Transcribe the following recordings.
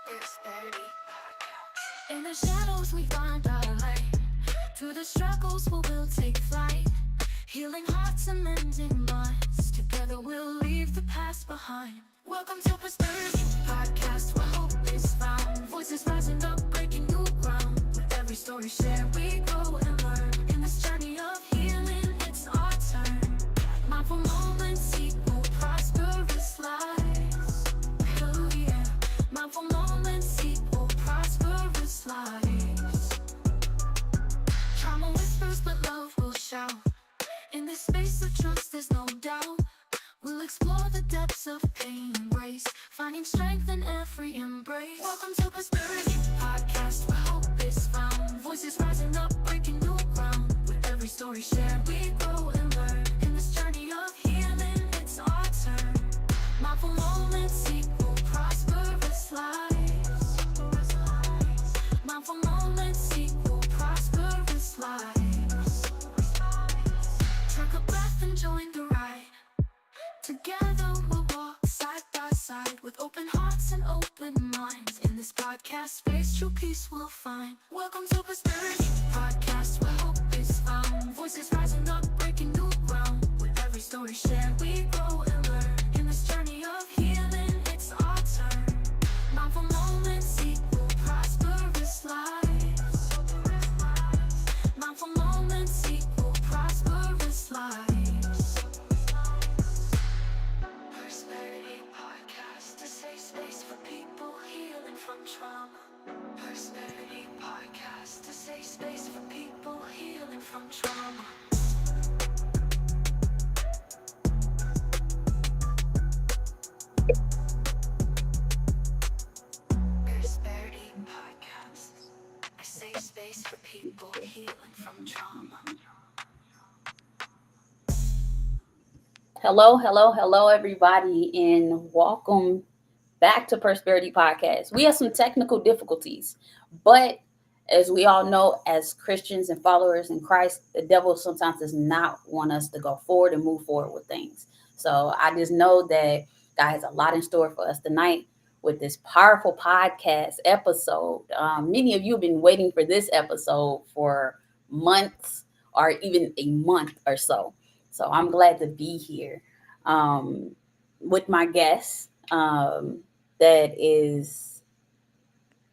Persperity. In the shadows we find our light. Through the struggles we'll take flight. Healing hearts and mending minds. Together we'll leave the past behind. Welcome to Persperity Podcast, where hope is found. Voices rising up, breaking new ground. With every story shared, we grow and learn. In this journey of healing, it's our turn. Mindful moments equal prosperous lives. Oh yeah, mindful moments equal prosperous lives. Trauma whispers, but love will shout. In this space of trust, there's no doubt. We'll explore the depths of pain and grace, finding strength in every embrace. Welcome to Persperity Podcast, where hope is found. Voices rising up, breaking new ground. With every story shared, we grow and learn. In this journey of healing, it's our turn. Mindful moments equal prosperous lives. Mindful moments equal prosperous lives. Take a breath and join the ride. Together we'll walk side by side with open hearts and open minds. In this podcast space, true peace we'll find. Welcome to Persperity Podcast, where hope is found. Voices rising up, breaking new ground. With every story shared, we grow and learn. In this journey of healing, it's our turn. Mindful moments equal prosperous lives. Mindful moments equal prosperous lives. Persperity Podcast, a safe space for people healing from trauma. Persperity Podcast, a safe space for people healing from trauma. Persperity Podcast, a safe space for people healing from trauma. Hello, everybody, and welcome back to Persperity Podcast. We have some technical difficulties, but as we all know, as Christians and followers in Christ, the devil sometimes does not want us to go forward and move forward with things. So I just know that God has a lot in store for us tonight with this powerful podcast episode. Many of you have been waiting for this episode for months or even a month or so. So I'm glad to be here with my guest that is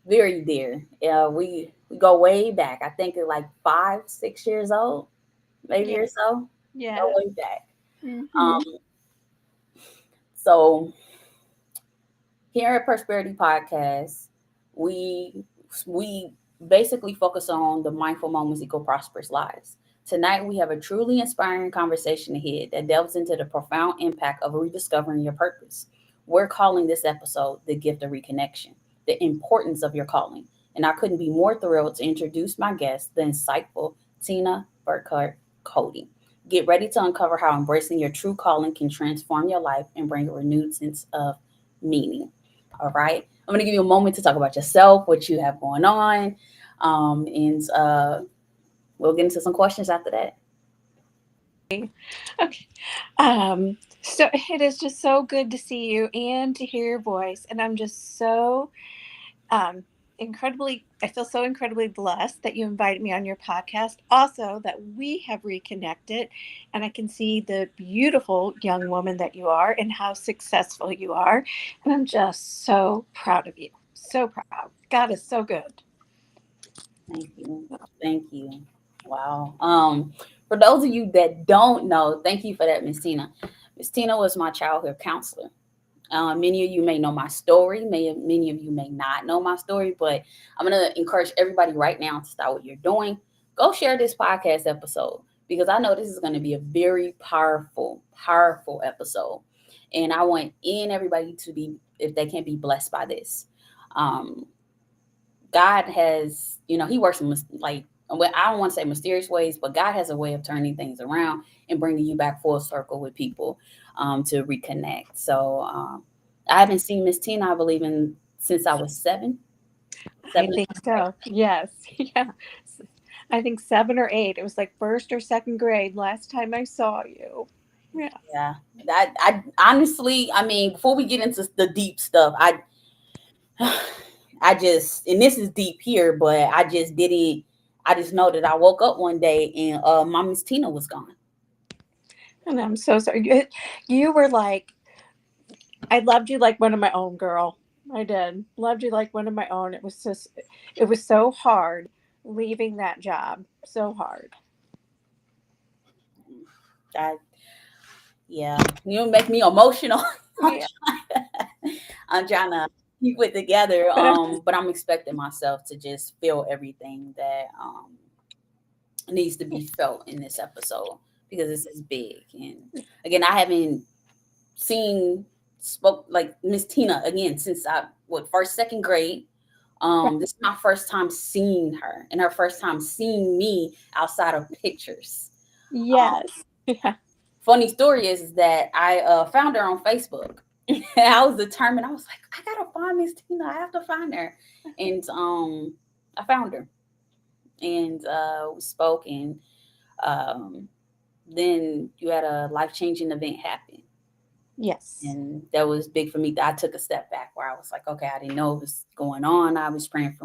very dear. We go way back. I think it's like 5-6 years old, maybe Yeah. or so. Yeah. Go way back. Mm-hmm. Um, so here at Prosperity Podcast, we we basically focus on the mindful moments equal prosperous lives. Tonight we have a truly inspiring conversation ahead that delves into the profound impact of rediscovering your purpose. We're calling this episode the Gift of Reconnection, the importance of your calling. And I couldn't be more thrilled to introduce my guest, the insightful Tina Cody. Get ready to uncover how embracing your true calling can transform your life and bring a renewed sense of meaning. All right. I'm going to give you a moment to talk about yourself, what you have going on, and we'll get into some questions after that. Okay. So it is just so good to see you and to hear your voice. And I'm just so um, I feel so incredibly blessed that you invited me on your podcast. Also, that we have reconnected and I can see the beautiful young woman that you are and how successful you are. And I'm just so proud of you. So proud. God is so good. Thank you. Thank you. Wow. For those of you that don't know, thank you for that, Miss Tina. Miss Tina was my childhood counselor. Many of you may know my story. Many of you may not know my story, but I'm going to encourage everybody right now to start what you're doing. Go share this podcast episode because I know this is going to be a very powerful episode. And I want everybody to be, if they can be blessed by this. Um, God has, he works in like, well, I don't want to say mysterious ways, but God has a way of turning things around and bringing you back full circle with people to reconnect. So I haven't seen Miss Tina, I believe, in since I was seven. I Seven. think so. Yes. Yeah. I think 7 or 8. It was like first or second grade last time I saw you. Yeah. Yeah. I honestly, I mean, before we get into the deep stuff, I just, and this is deep here, but I just didn't. I just know that I woke up one day and my Miss Tina was gone. And I'm so sorry. You were like, I loved you like one of my own, girl. I did. Loved you like one of my own. It was just, it was so hard leaving that job. So hard. I, yeah, you make me emotional. I'm Yeah. I'm trying to keep it together. But I'm, But I'm expecting myself to just feel everything that needs to be felt in this episode because this is big. And again, I haven't seen spoke like Miss Tina again since I what first second grade. This is my first time seeing her and her first time seeing me outside of pictures. Um, yes. Yeah. funny story is that I found her on Facebook. I was determined. I was like, I gotta find Miss Tina. I have to find her, and I found her, and we spoke, and um, then you had a life changing event happen, Yes. and that was big for me. I took a step back where I was like, okay, I didn't know what was going on. I was praying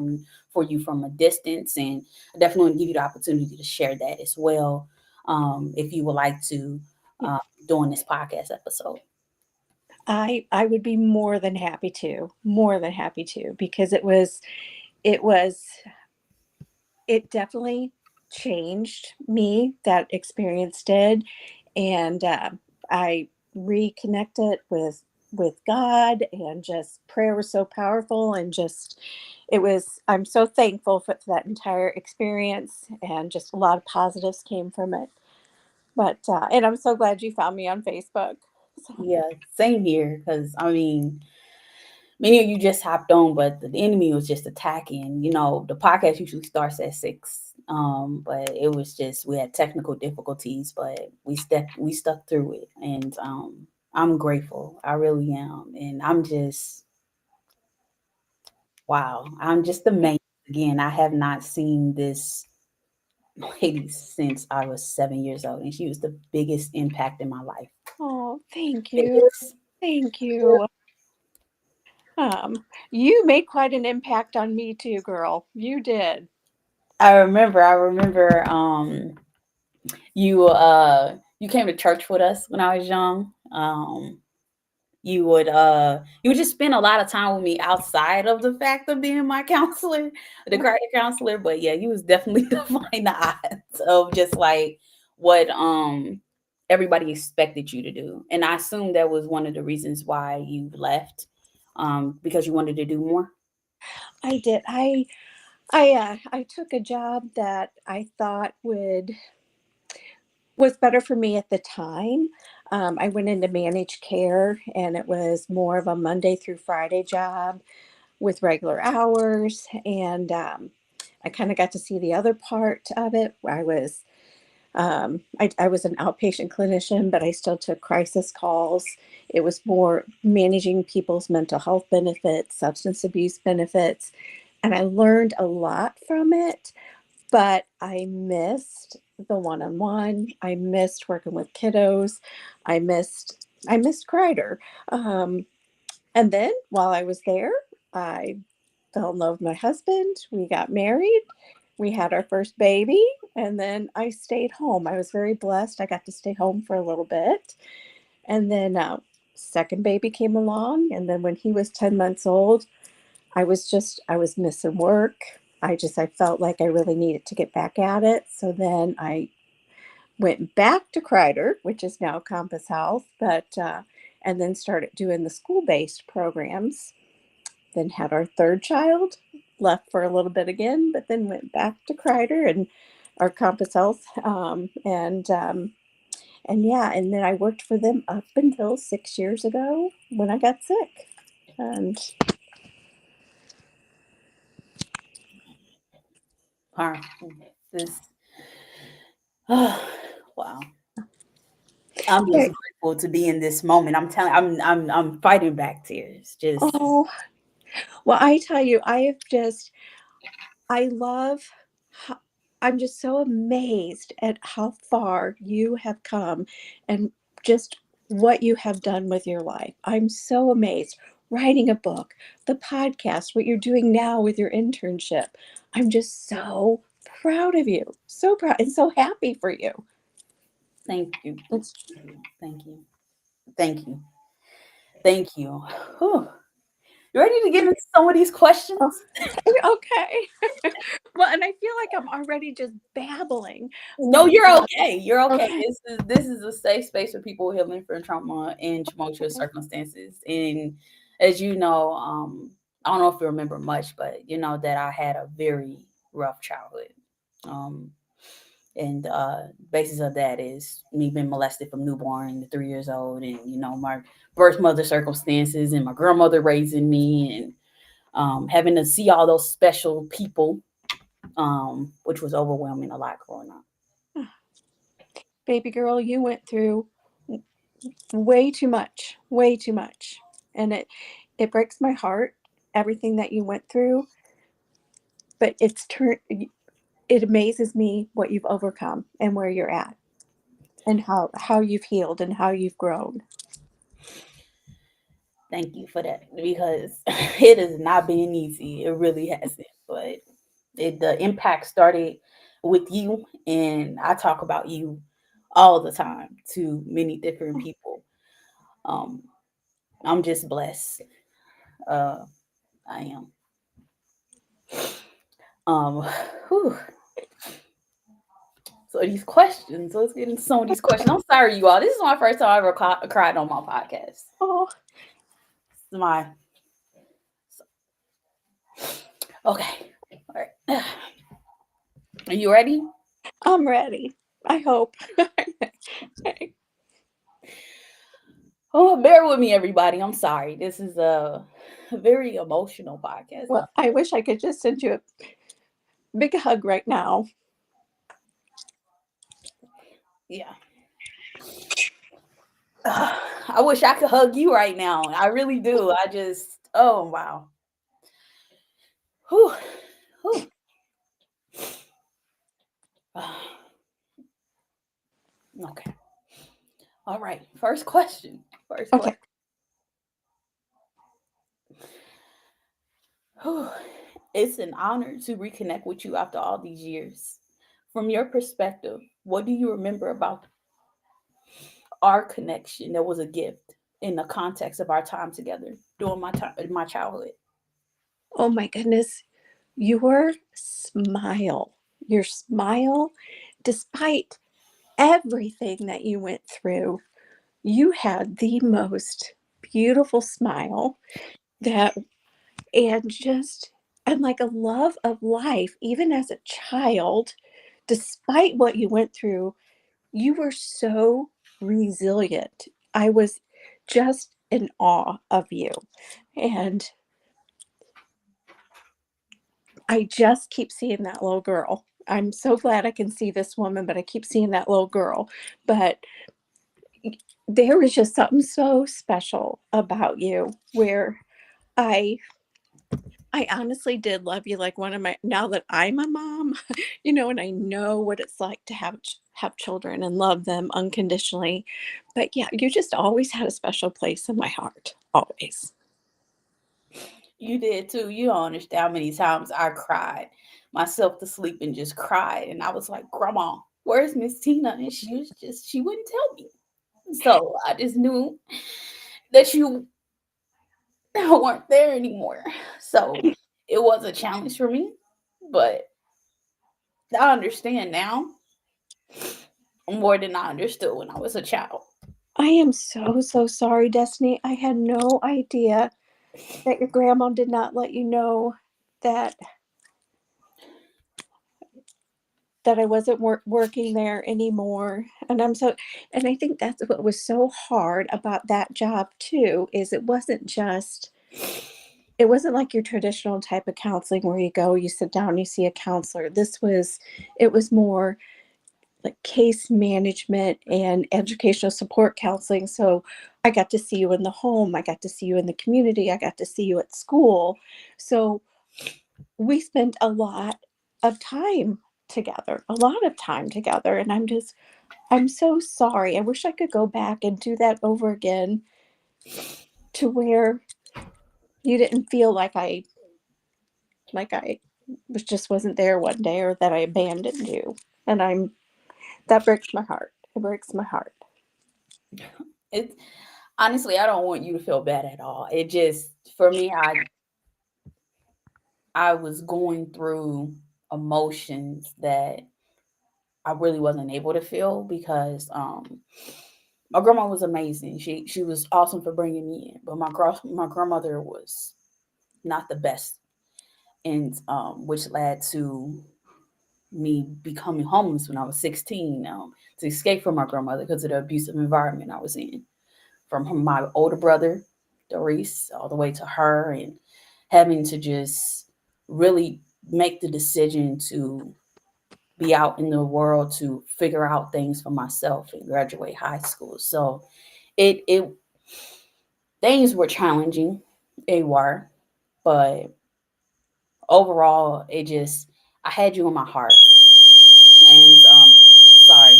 for you from a distance, and I definitely want to give you the opportunity to share that as well, if you would like to, Yeah. during this podcast episode. I would be more than happy to. More than happy to because it was it definitely changed me. That experience did, and I reconnected with God, and just prayer was so powerful, and just it was. I'm so thankful for that entire experience, and just a lot of positives came from it. But and I'm so glad you found me on Facebook. So, Yeah, same here. Because I mean, many of you just hopped on, but the enemy was just attacking. You know, the podcast usually starts at 6, but it was just we had technical difficulties, but we stuck through it, and I'm grateful. I really am, and I'm just wow. I'm just amazed. Again, I have not seen this lady since I was 7 years old, and she was the biggest impact in my life. oh, thank you, Biggest. thank you. You made quite an impact on me too, girl. You did. I remember you came to church with us when I was young. You would just spend a lot of time with me outside of the fact of being my counselor, the cardiac counselor. But yeah, you was definitely defying the odds of just like what everybody expected you to do. And I assume that was one of the reasons why you left, because you wanted to do more. I did. I took a job that I thought would was better for me at the time. I went into managed care, and it was more of a Monday through Friday job with regular hours, and I kind of got to see the other part of it. I was an outpatient clinician, but I still took crisis calls. It was more managing people's mental health benefits, substance abuse benefits, and I learned a lot from it. But I missed the one-on-one. I missed working with kiddos. I missed Kreider. Um, and then while I was there, I fell in love with my husband. We got married. We had our first baby, and then I stayed home. I was very blessed. I got to stay home for a little bit. And then second baby came along, and then when he was 10 months old, I was missing work. I felt like I really needed to get back at it. So then I went back to Kreider, which is now Compass Health, but and then started doing the school-based programs. Then had our third child, left for a little bit again, but then went back to Kreider and our Compass Health, and yeah, and then I worked for them up until 6 years ago when I got sick, and Powerful. This, wow. I'm just hey, grateful to be in this moment. I'm telling, I'm fighting back tears. Just oh, well, I tell you, I love, how, I'm just so amazed at how far you have come and just what you have done with your life. I'm so amazed. writing a book, the podcast, what you're doing now with your internship. I'm just so proud of you. So proud and so happy for you. Thank you. It's Thank you. Thank you. Thank you. Whew. You ready to get into some of these questions? oh, okay. Well, and I feel like I'm already just babbling. No, you're Uh, okay. You're okay. okay. This is a safe space for people healing from trauma and tumultuous circumstances. And as you know, I don't know if you remember much, but you know that I had a very rough childhood. Um, and basis of that is me being molested from newborn to 3 years old, and you know my birth mother circumstances, and my grandmother raising me, and having to see all those special people, which was overwhelming a lot growing up. Baby girl, you went through way too much, way too much. And it breaks my heart everything that you went through, but it amazes me what you've overcome and where you're at and how you've healed and how you've grown. Thank you for that, because it has not been easy. It really hasn't. But the impact started with you, and I talk about you all the time to many different people. Um, I'm just blessed. Uh, I am. Um, whew. So these questions, let's get into some of these questions. I'm sorry, you all. This is my first time I ever cried on my podcast. Oh, It's my okay. All right. Are you ready? I'm ready. I hope. Oh, bear with me, everybody. I'm sorry. This is a very emotional podcast. Well, I wish I could just send you a big hug right now. Yeah. I wish I could hug you right now. I really do. I just, oh, wow. Whew. Whew. Okay. All right. First question. First question. Okay. Whew. It's an honor to reconnect with you after all these years. From your perspective, what do you remember about our connection that was a gift in the context of our time together during my time in my childhood? Oh my goodness. Your your smile, despite everything that you went through, you had the most beautiful smile that and just and like a love of life even as a child. Despite what you went through, you were so resilient. I was just in awe of you. And I just keep seeing that little girl. I'm so glad I can see this woman, but I keep seeing that little girl. But there was just something so special about you where I I honestly did love you like one of my now that I'm a mom, and I know what it's like to have children and love them unconditionally. But yeah, you just always had a special place in my heart, always. You did too. You don't understand how many times I cried myself to sleep and just cried. And I was like, Grandma, where's Miss Tina? And she wouldn't tell me. So I just knew that you weren't there anymore. So it was a challenge for me, but I understand now more than I understood when I was a child. I am so so sorry, Destiny. I had no idea that your grandma did not let you know that I wasn't working there anymore. And I think that's what was so hard about that job too, is it wasn't like your traditional type of counseling where you go, you sit down, you see a counselor. It was more like case management and educational support counseling. So I got to see you in the home, I got to see you in the community, I got to see you at school. So we spent a lot of time together. And I'm so sorry. I wish I could go back and do that over again to where you didn't feel like I was just wasn't there one day or that I abandoned you. And that breaks my heart. It breaks my heart. It honestly, I don't want you to feel bad at all. It just for me, I was going through emotions that I really wasn't able to feel because my grandma was amazing. She was awesome for bringing me in, but my grandmother was not the best, and which led to me becoming homeless when I was 16. To escape from my grandmother because of the abusive environment I was in, from my older brother, Doris, all the way to her, and having to just really make the decision to be out in the world to figure out things for myself and graduate high school. So it things were challenging, they were, but overall, it just I had you in my heart, and sorry,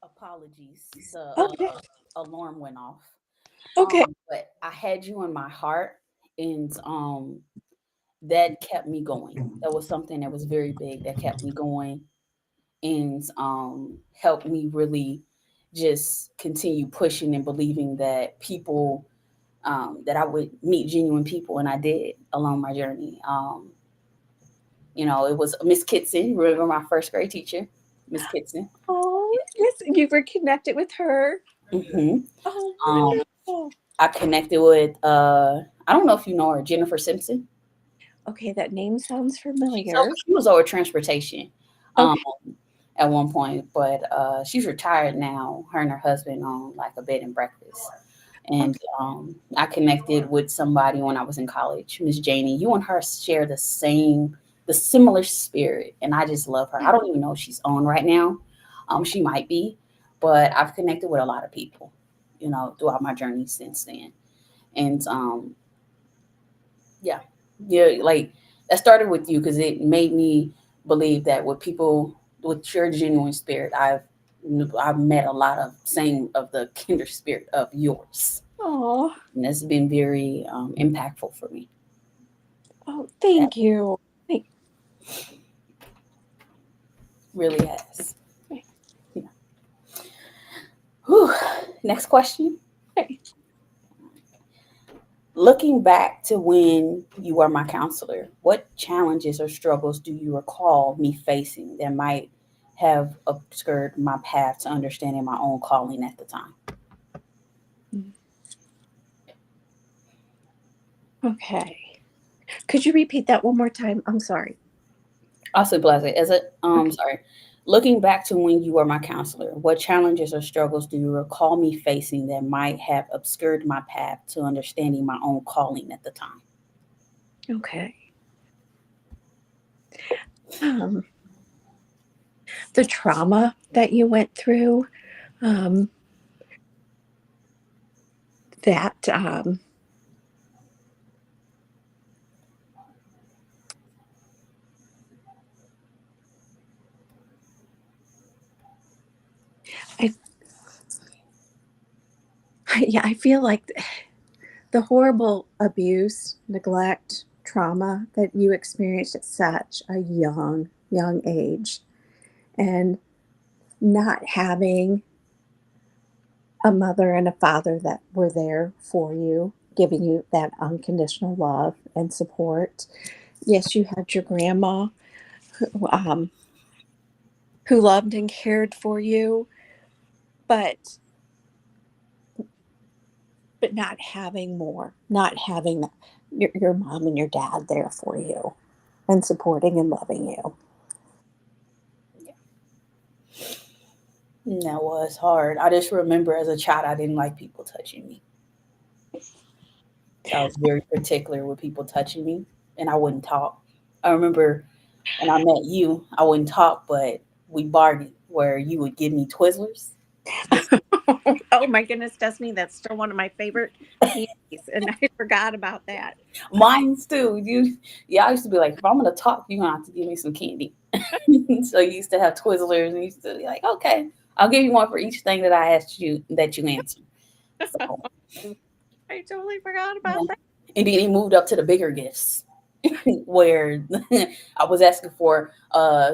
apologies, the Okay. alarm went off. Okay. But I had you in my heart, and that kept me going. That was something that was very big that kept me going, and helped me really just continue pushing and believing that people that I would meet genuine people, and I did along my journey. It was Miss Kitson. Remember my first grade teacher, Miss Kitson. Oh, yes, you were connected with her. Hmm. Oh, Um, wonderful. I connected with I don't know if you know her, Jennifer Simpson. Okay, that name sounds She's familiar. over, she was over transportation um, Okay. at one point, but she's retired now. Her and her husband own like a bed and breakfast. And Okay. I connected with somebody when I was in college, Miss Janie. You and her share the similar spirit, and I just love her. I Yeah. don't even know if she's on right now. She might be, but I've connected with a lot of people, throughout my journey since then. And yeah, yeah, like that started with you because it made me believe that with your genuine spirit, I've met a lot of same of the kinder spirit of yours, Oh, and that's been very impactful for me. oh, That thank you. Thank, really has. Yeah. Whew. Next question. okay. Looking back to when you were my counselor, what challenges or struggles do you recall me facing that might have obscured my path to understanding my own calling at the time? Okay. Could you repeat that one more time? I'm sorry. Also, Blase, as a Okay. sorry. Looking back to when you were my counselor, what challenges or struggles do you recall me facing that might have obscured my path to understanding my own calling at the time? Okay. Um, the trauma that you went through, um, that I yeah, I feel like the horrible abuse, neglect, trauma that you experienced at such a young age, and not having a mother and a father that were there for you, giving you that unconditional love and support. Yes, you had your grandma who loved and cared for you, but not having more, not having your mom and your dad there for you and supporting and loving you. That was hard. I just remember as a child, I didn't like people touching me. I was very particular with people touching me, and I wouldn't talk. I remember when I met you, I wouldn't talk, but we bargained where you would give me Twizzlers. Just Oh my goodness, Destiny, that's still one of my favorite candies, and I forgot about that. mine's too. Yeah, I used to be like, if I'm gonna talk, you're gonna have to give me some candy. So you used to have Twizzlers, and you used to be like, okay, I'll give you one for each thing that I asked you that you answered. So I totally forgot yeah, about that. and then he moved up to the bigger gifts, where I was asking for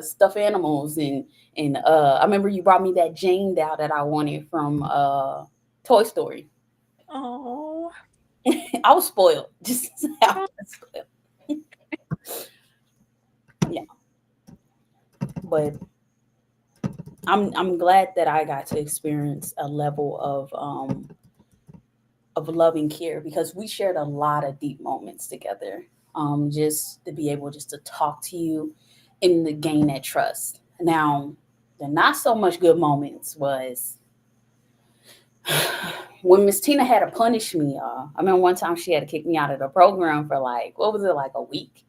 stuffed animals and I remember you brought me that Jane doll that I wanted from Toy Story. Oh, I was spoiled. Just I was spoiled. Yeah, but I'm glad that I got to experience a level of loving care because we shared a lot of deep moments together. Just to be able just to talk to you and to gain that trust. Now, the not so much good moments was when Miss Tina had to punish me, y'all. I mean, one time she had to kick me out of the program for like, what was it, like a week?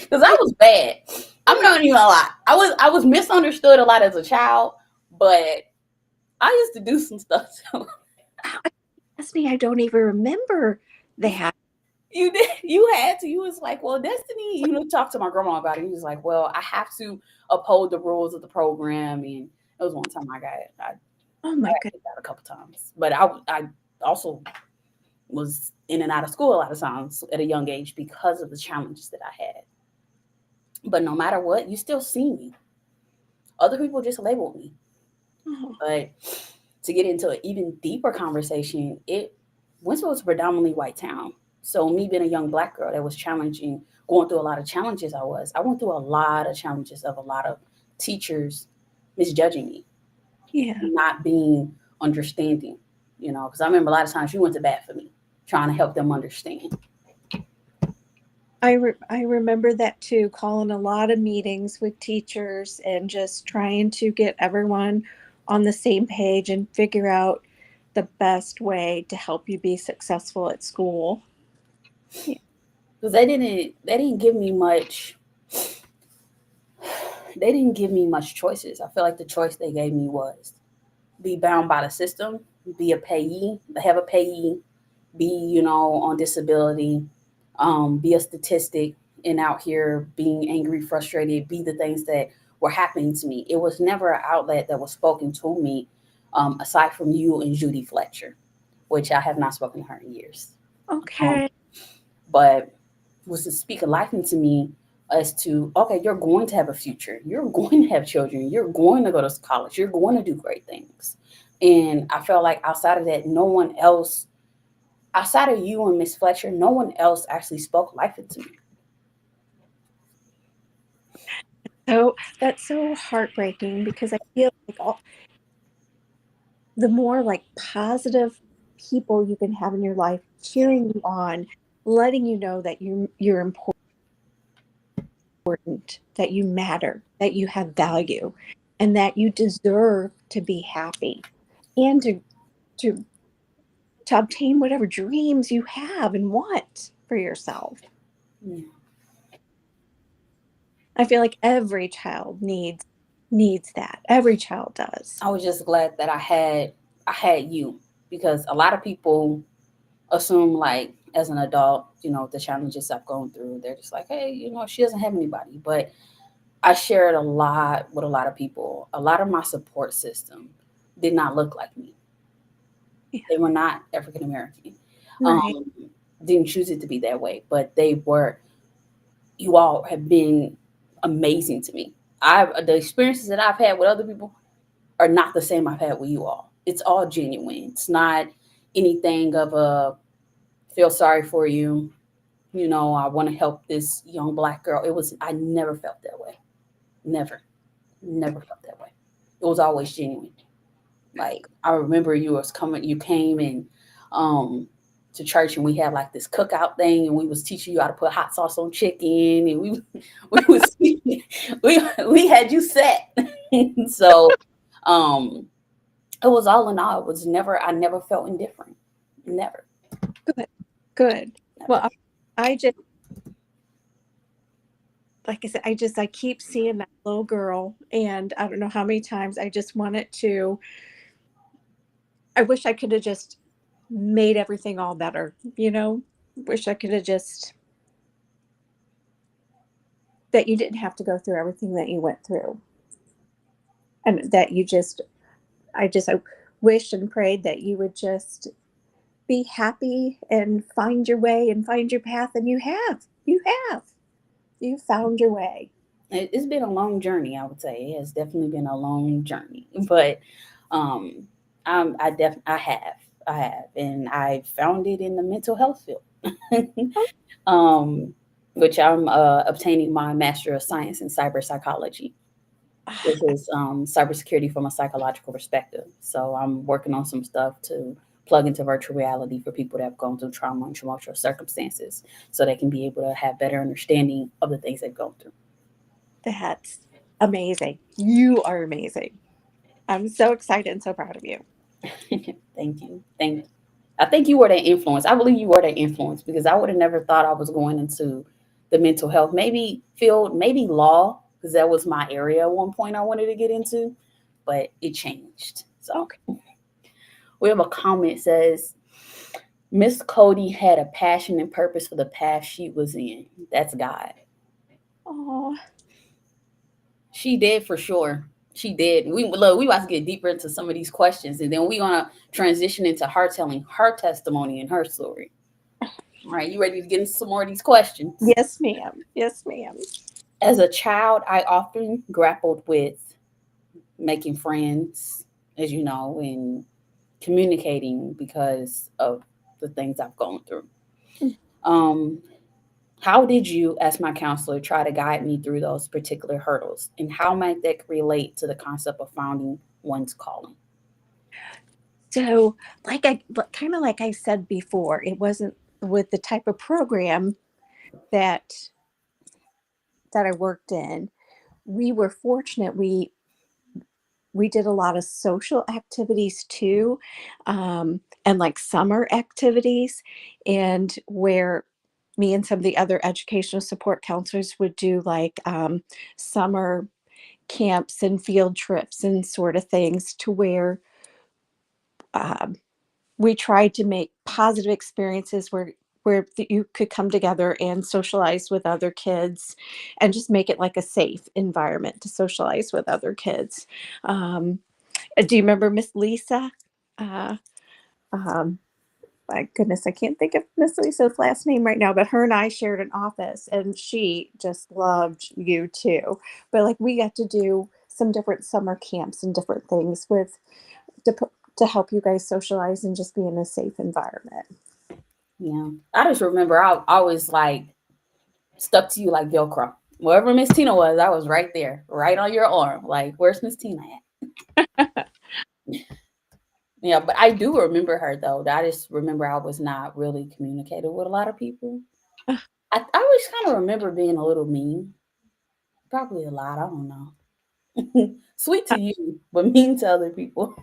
Because I was bad. I'm not even gonna lie. I was misunderstood a lot as a child, but I used to do some stuff. So Destiny, I don't even remember that. you did. You had to. You was like, well, Destiny. Talk to my grandma about it. He was like, well, I have to uphold the rules of the program, and it was one time I Oh my got goodness. kicked out a couple times, but I also was in and out of school a lot of times at a young age because of the challenges that I had. But no matter what, you still see me. Other people just labeled me. Oh, But to get into an even deeper conversation, Winslow was a predominantly white town. So me being a young black girl that was challenging, going through a lot of challenges, I went through a lot of challenges of a lot of teachers misjudging me, yeah. not being understanding, because I remember a lot of times you went to bat for me, trying to help them understand. I remember that too, calling a lot of meetings with teachers and just trying to get everyone on the same page and figure out the best way to help you be successful at school. Yeah. Because they didn't give me much. They didn't give me much choices. I feel like the choice they gave me was be bound by the system, be a payee, have a payee, be, on disability, be a statistic, and out here being angry, frustrated, be the things that were happening to me. It was never an outlet that was spoken to me, aside from you and Judy Fletcher, which I have not spoken to her in years. Um, Okay. but was to speak a life into me as to, okay, you're going to have a future, you're going to have children, you're going to go to college, you're going to do great things. And I felt like outside of that, no one else, outside of you and Miss Fletcher, no one else actually spoke life into me. So that's so heartbreaking because I feel like the more like positive people you can have in your life cheering you on, letting you know that you're important, that you matter, that you have value, and that you deserve to be happy and to to obtain whatever dreams you have and want for yourself. Yeah. I feel like every child needs that. Every child does. I was just glad that I had you, because a lot of people assume, like, as an adult, the challenges I've gone through, they're just like, hey, she doesn't have anybody. But I shared a lot with a lot of people. A lot of my support system did not look like me. Yeah. They were not African American. Right. Um, didn't choose it to be that way, but they were. You all have been amazing to me. The experiences that I've had with other people are not the same I've had with you all. It's all genuine. It's not anything of a feel sorry for you. I want to help this young black girl. I never felt that way. Never, never felt that way. It was always genuine. Like, I remember you came in to church, and we had like this cookout thing, and we was teaching you how to put hot sauce on chicken, and we was we had you set. So um it was all in all. It was never I never felt indifferent. Never, Good. Good. never. Well, I just like I said, I keep seeing that little girl, and I don't know how many times I just wanted to I wish I could have just made everything all better, you know? Wish I could have just that you didn't have to go through everything that you went through. And that you just I wished and prayed that you would just be happy and find your way and find your path, and you have. You have. You found your way. It's been a long journey, I would say. It has definitely been a long journey, but um, I have, and I found it in the mental health field, Oh, um, which I'm obtaining my Master of Science in Cyber Psychology, which is cybersecurity from a psychological perspective. So I'm working on some stuff to plug into virtual reality for people that have gone through trauma and traumatic circumstances, so they can be able to have better understanding of the things they've gone through. that's amazing. You are amazing. I'm so excited and so proud of you. Thank you. Thank you. I think you were that influence. I believe you were that influence because I would have never thought I was going into the mental health, maybe field, maybe law, because that was my area at one point I wanted to get into, but it changed. So Okay. we have a comment says, Miss Cody had a passion and purpose for the path she was in. That's God. Oh, She did for sure. She did. We look. We about to get deeper into some of these questions, and then we're gonna transition into her telling her testimony and her story. All right, you ready to get into some more of these questions? yes, ma'am. Yes, ma'am. As a child, I often grappled with making friends, as you know, and communicating because of the things I've gone through. Um, how did you, as my counselor, try to guide me through those particular hurdles, and how might that relate to the concept of finding one's calling? So, kind of like I said before, it wasn't with the type of program that I worked in. We were fortunate. We did a lot of social activities too, and like summer activities, and where me and some of the other educational support counselors would do like summer camps and field trips and sort of things to where um, we tried to make positive experiences where you could come together and socialize with other kids and just make it like a safe environment to socialize with other kids. Um, do you remember Miss Lisa? Uh, um, my goodness, I can't think of Miss Lisa's last name right now, but her and I shared an office and she just loved you too. But like we got to do some different summer camps and different things with to, to help you guys socialize and just be in a safe environment. Yeah, I just remember I was like stuck to you like Velcro. Wherever Miss Tina was, I was right there, right on your arm. Like, where's Miss Tina at? Yeah, but I do remember her though. I just remember I was not really communicating with a lot of people. I always kind of remember being a little mean, probably a lot. I don't know. Sweet to you, but mean to other people.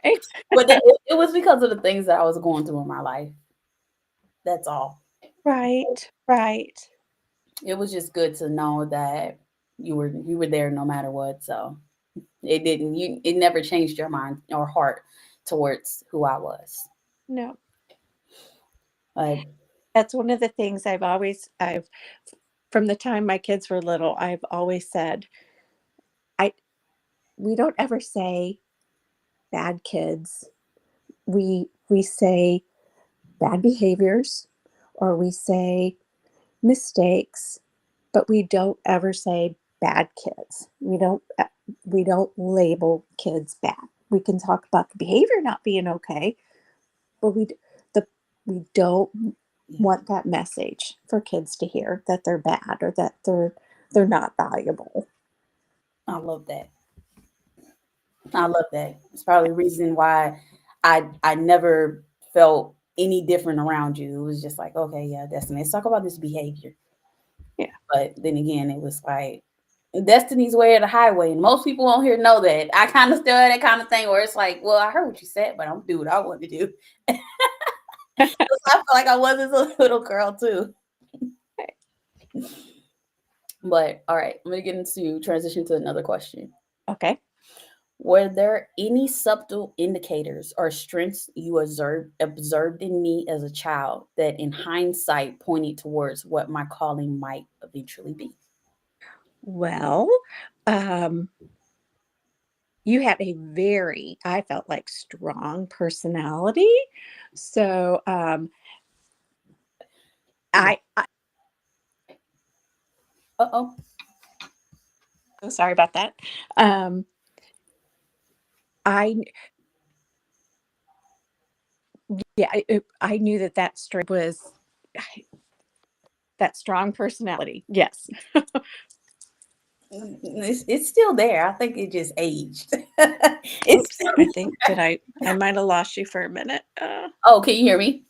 Okay. But it was because of the things that I was going through in my life. That's all. Right, right. It was just good to know that you were there no matter what. So it never changed your mind or heart towards who I was. No, But that's one of the things I've from the time my kids were little, I've always said, I we don't ever say bad kids. We say bad behaviors or we say mistakes, but we don't ever say bad kids. We don't label kids bad. We can talk about the behavior not being okay, but the we don't yeah, want that message for kids to hear that they're bad or that they're not valuable. I love that. I love that. It's probably the reason why I never felt any different around you. It was just like, okay, yeah, Destiny, let's talk about this behavior. Yeah, But then again, it was like Destiny's way or the highway. And most people on here know that. I kind of still had that kind of thing where it's like, well, I heard what you said, but I'm gonna do what I want to do. So I feel like I was this little girl too. But all right, I'm gonna get into transition to another question. okay. Were there any subtle indicators or strengths you observed in me as a child that in hindsight pointed towards what my calling might eventually be? Well, um, you have a very, I felt like, strong personality. So Yeah. I Uh-oh. so sorry about that. Um, I yeah, I knew that that strength was that strong personality. Yes. It's still there. I think it just aged. It's Oops. I think that I might have lost you for a minute. Oh, can you hear me?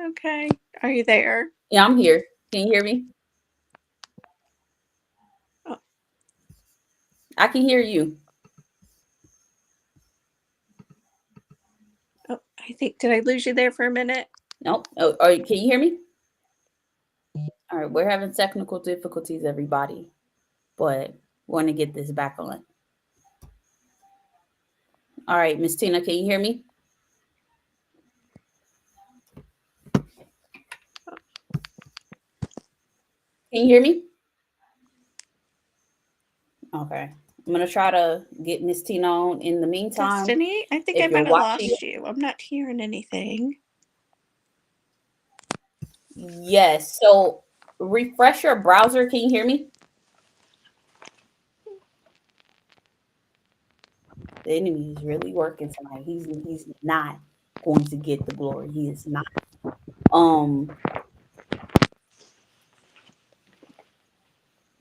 Okay. Are you there? Yeah, I'm here. Can you hear me? Oh, I can hear you. oh, I think did I lose you there for a minute? Nope. Oh, can you hear me? All right, we're having technical difficulties, everybody, but want to get this back on. All right, Miss Tina, can you hear me? Can you hear me? Okay. I'm gonna try to get Miss Tina on in the meantime. Destiny, I think I If you're might have watching, lost you. I'm not hearing anything. yes. So refresh your browser. Can you hear me? The enemy is really working tonight. He's not going to get the glory. He is not. Um,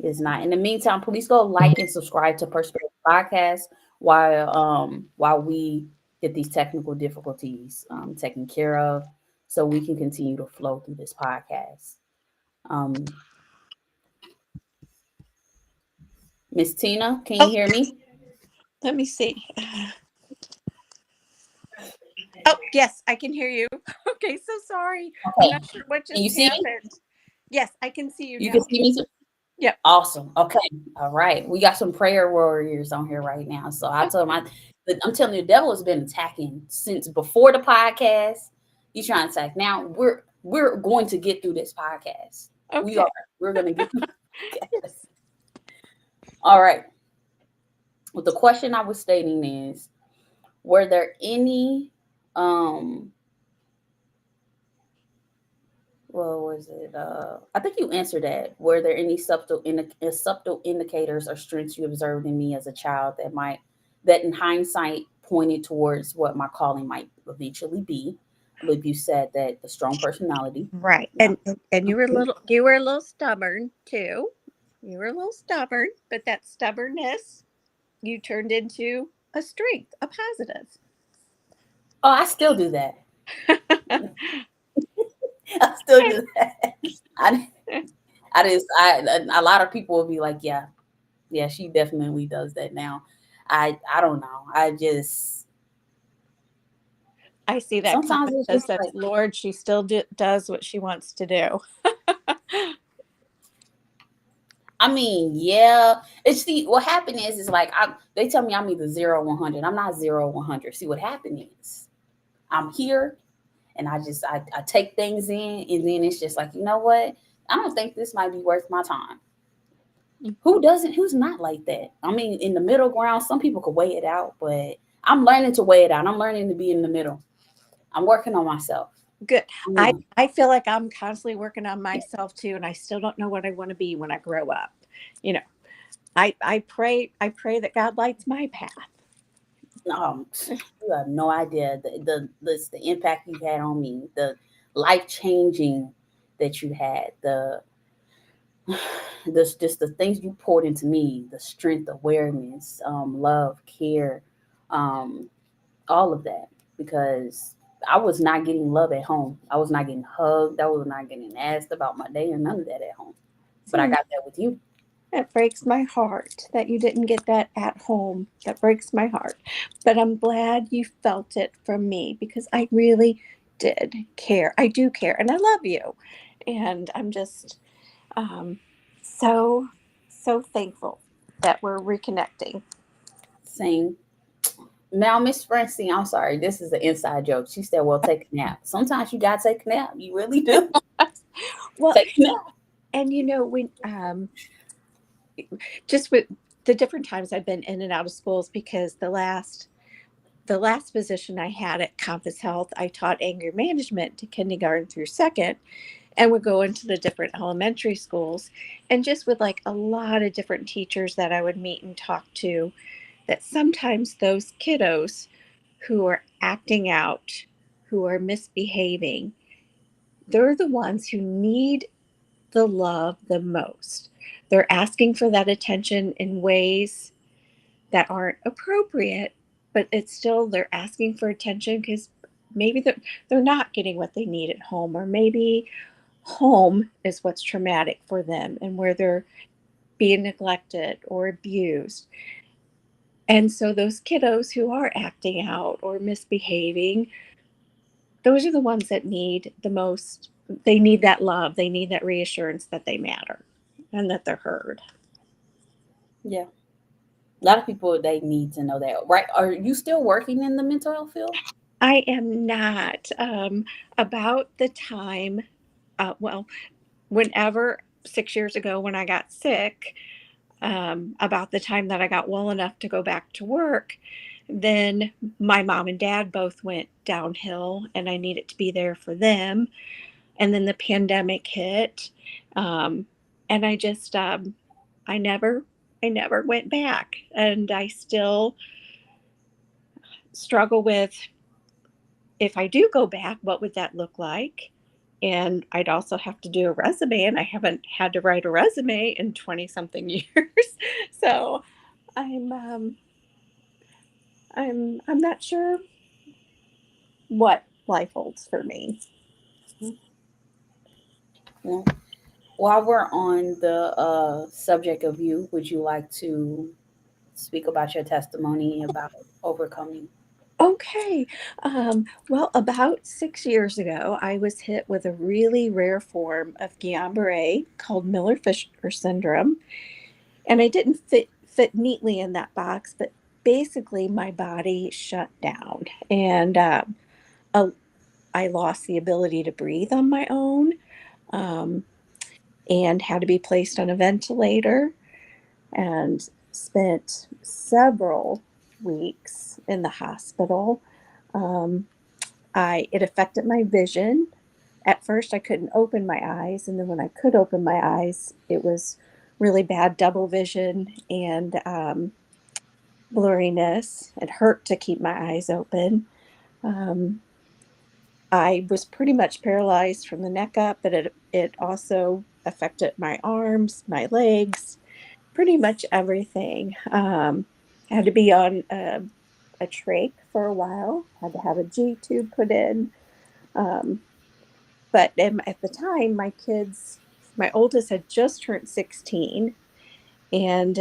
he is not. In the meantime, please go like and subscribe to Persperity Podcast while we get these technical difficulties taken care of, so we can continue to flow through this podcast. Um, Miss Tina, can you Oh, hear me? let me see. Oh, yes, I can hear you. Okay, so sorry. I'm Okay. not sure what Can you just see me? happened. Yes, I can see you You can now. see me too? Yep. Awesome. Okay. All right. We got some prayer warriors on here right now. So I told him, I'm telling you, the devil has been attacking since before the podcast. He's trying to attack. Now we're going to get through this podcast. We Okay. are. We're going to get through. Okay. Yes. All right. Well, the question I was stating is, were there any um what was it? I think you answered that. Were there any subtle indicators or strengths you observed in me as a child that in hindsight pointed towards what my calling might eventually be? I believe you said that the strong personality. Right. Yeah. And you were a little stubborn too. You were a little stubborn, but that stubbornness you turned into a strength, a positive. Oh, I still do that. I still do that. I, a lot of people will be like, yeah, yeah, she definitely does that now. I don't know. I just I see that sometimes comment it's that just says, like, Lord, she still does what she wants to do. I mean, yeah. It's the what happened is like they tell me I'm either 0 100. I'm not 0 100. See what happened is I'm here and I take things in and then it's just like, you know what? I don't think this might be worth my time. Who doesn't? Who's not like that? I mean, in the middle ground, some people could weigh it out, but I'm learning to weigh it out. I'm learning to be in the middle. I'm working on myself. Good. I, Mm. I feel like I'm constantly working on myself too, and I still don't know what I want to be when I grow up. You know, I pray that God lights my path. Um, you have no idea the impact you had on me, the life changing that you had, this just the things you poured into me, the strength, awareness, love, care, um, all of that. Because I was not getting love at home. I was not getting hugged. I was not getting asked about my day or none of that at home. But I Hmm. got that with you. That breaks my heart that you didn't get that at home. That breaks my heart. But I'm glad you felt it from me because I really did care. I do care, and I love you. And I'm just um, so, so thankful that we're reconnecting. Same. Now, Miss Francine, I'm sorry, this is an inside joke. She said, "Well, take a nap." Sometimes you gotta take a nap. You really do. Well, Take a nap. and when just with the different times I've been in and out of schools, because the last position I had at Compass Health, I taught anger management to kindergarten through second, and would go into the different elementary schools, and just with like a lot of different teachers that I would meet and talk to, that sometimes those kiddos who are acting out, who are misbehaving, they're the ones who need the love the most. They're asking for that attention in ways that aren't appropriate, but it's still they're asking for attention because maybe they're not getting what they need at home, or maybe home is what's traumatic for them and where they're being neglected or abused. And so those kiddos who are acting out or misbehaving, those are the ones that need the most. They need that love. They need that reassurance that they matter and that they're heard. Yeah. A lot of people they need to know that, right? Are you still working in the mental health field? I am not. About the time, well, whenever 6 years ago when I got sick, about the time that I got well enough to go back to work, then my mom and dad both went downhill, and I needed to be there for them. And then the pandemic hit, um, and I never, I never went back, and I still struggle with, if I do go back, what would that look like? And I'd also have to do a resume, and I haven't had to write a resume in 20 something years. So I'm I'm not sure what life holds for me. No. While we're on the subject of you, would you like to speak about your testimony about overcoming? Okay. Well, about 6 years ago, I was hit with a really rare form of Guillain-Barré called Miller-Fisher syndrome, and I didn't fit neatly in that box. But basically, my body shut down, and uh, I lost the ability to breathe on my own, um, and had to be placed on a ventilator, and spent several weeks in the hospital. Um, it affected my vision. At first, I couldn't open my eyes, and then when I could open my eyes, it was really bad double vision and blurriness. It hurt to keep my eyes open. Um, I was pretty much paralyzed from the neck up, but it also affected my arms, my legs, pretty much everything. I had to be on a trach for a while. Had to have a G tube put in. Um, but at the time, my oldest had just turned 16, and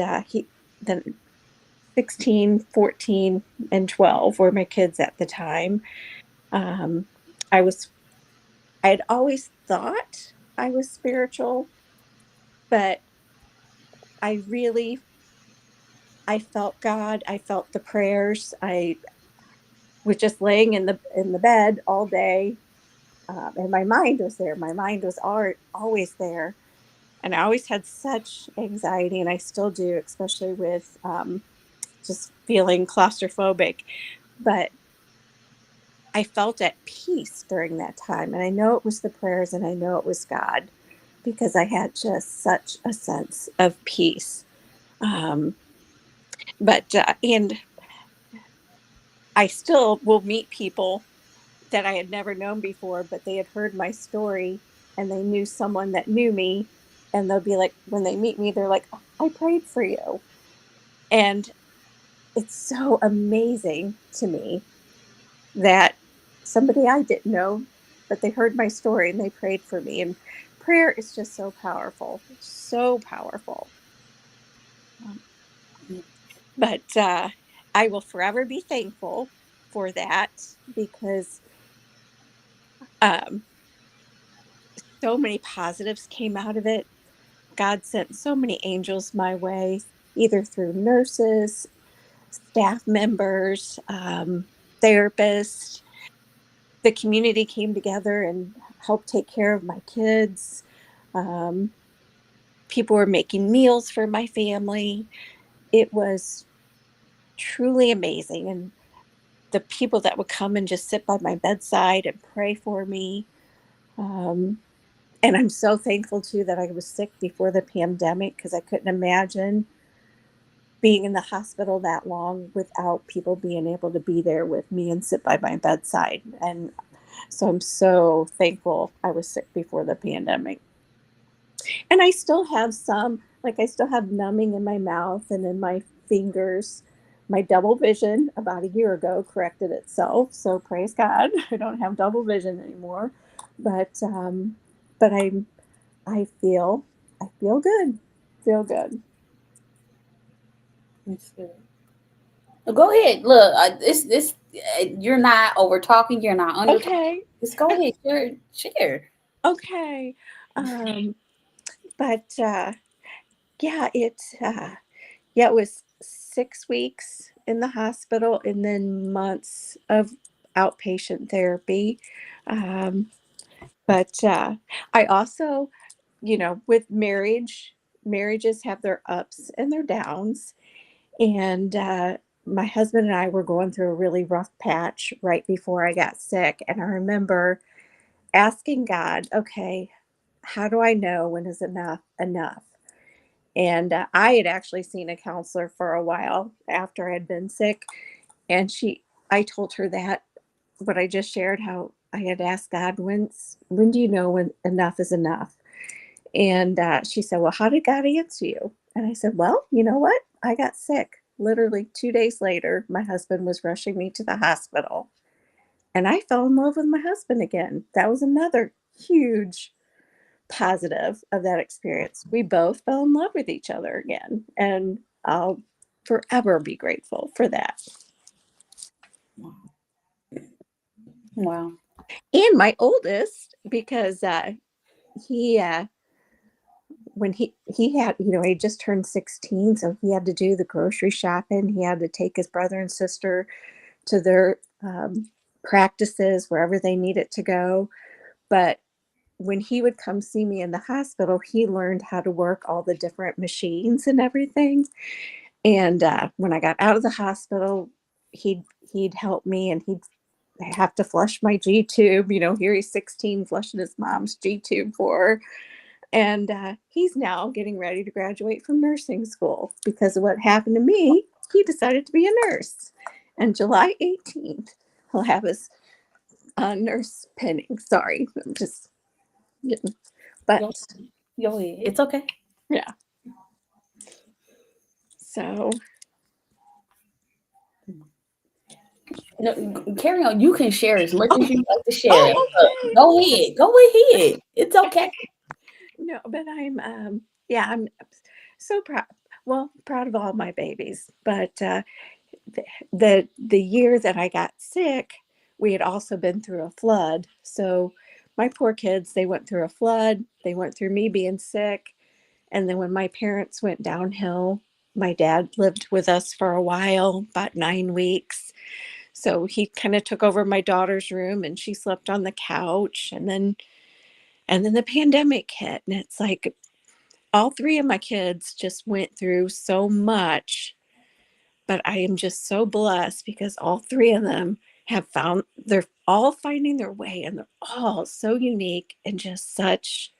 then 16, 14, and 12 were my kids at the time. Um, I was I had always thought I was spiritual, but I really I felt God. I felt the prayers. I was just laying in the bed all day, and my mind was there. My mind was always there, and I always had such anxiety, and I still do, especially with just feeling claustrophobic. But I felt at peace during that time, and I know it was the prayers, and I know it was God, because I had just such a sense of peace. Um, but and I still will meet people that I had never known before, but they had heard my story, and they knew someone that knew me, and they'll be like, when they meet me, they're like, "Oh, I prayed for you," and it's so amazing to me that somebody I didn't know, but they heard my story and they prayed for me. And prayer is just so powerful, so powerful. Um, but I will forever be thankful for that, because um, so many positives came out of it. God sent so many angels my way, either through nurses, staff members, therapists, the community came together and helped take care of my kids. Um, People were making meals for my family. It was truly amazing. And the people that would come and just sit by my bedside and pray for me. Um, and I'm so thankful too that I was sick before the pandemic because I couldn't imagine being in the hospital that long without people being able to be there with me and sit by my bedside. And so I'm so thankful I was sick before the pandemic. And I still have some, like, I still have numbing in my mouth and in my fingers. My double vision about a year ago corrected itself. So praise God, I don't have double vision anymore. But, but I feel, I feel good. That's good. Go ahead. Look, this you're not over talking. You're not under talking. Okay. Just go ahead. Share. Okay. Um, but, yeah, yeah, it was 6 weeks in the hospital and then months of outpatient therapy. Um, but I also, with marriages have their ups and their downs. And my husband and I were going through a really rough patch right before I got sick. And I remember asking God, okay, how do I know when is enough enough? And I had actually seen a counselor for a while after I'd been sick. And I told her that what I just shared, how I had asked God, when do you know when enough is enough? And she said, well, how did God answer you? And I said, well, you know what? I got sick. Literally 2 days later, my husband was rushing me to the hospital. And I fell in love with my husband again. That was another huge positive of that experience. We both fell in love with each other again. And I'll forever be grateful for that. Wow. And my oldest, because he, when he had, he just turned 16, so he had to do the grocery shopping. He had to take his brother and sister to their practices wherever they needed to go. But when he would come see me in the hospital, he learned how to work all the different machines and everything. And when I got out of the hospital, he'd help me, and he'd have to flush my G tube. Here he's 16 flushing his mom's G tube for her. And he's now getting ready to graduate from nursing school because of what happened to me. He decided to be a nurse. And July 18th, he'll have his nurse pinning. Sorry, I'm just getting, but Go, go ahead. It's okay. yeah. So, No, carry on. You can share as much as oh, you like to share. oh, okay. Go ahead. Go ahead. It's okay. No, but yeah, I'm so proud. Well, proud of all my babies. But the year that I got sick, we had also been through a flood. So my poor kids, they went through a flood. They went through me being sick, and then when my parents went downhill, my dad lived with us for a while, about 9 weeks. So he kind of took over my daughter's room, and she slept on the couch. And then the pandemic hit, and it's like all three of my kids just went through so much, but I am just so blessed because all three of them they're all finding their way, and they're all so unique and just such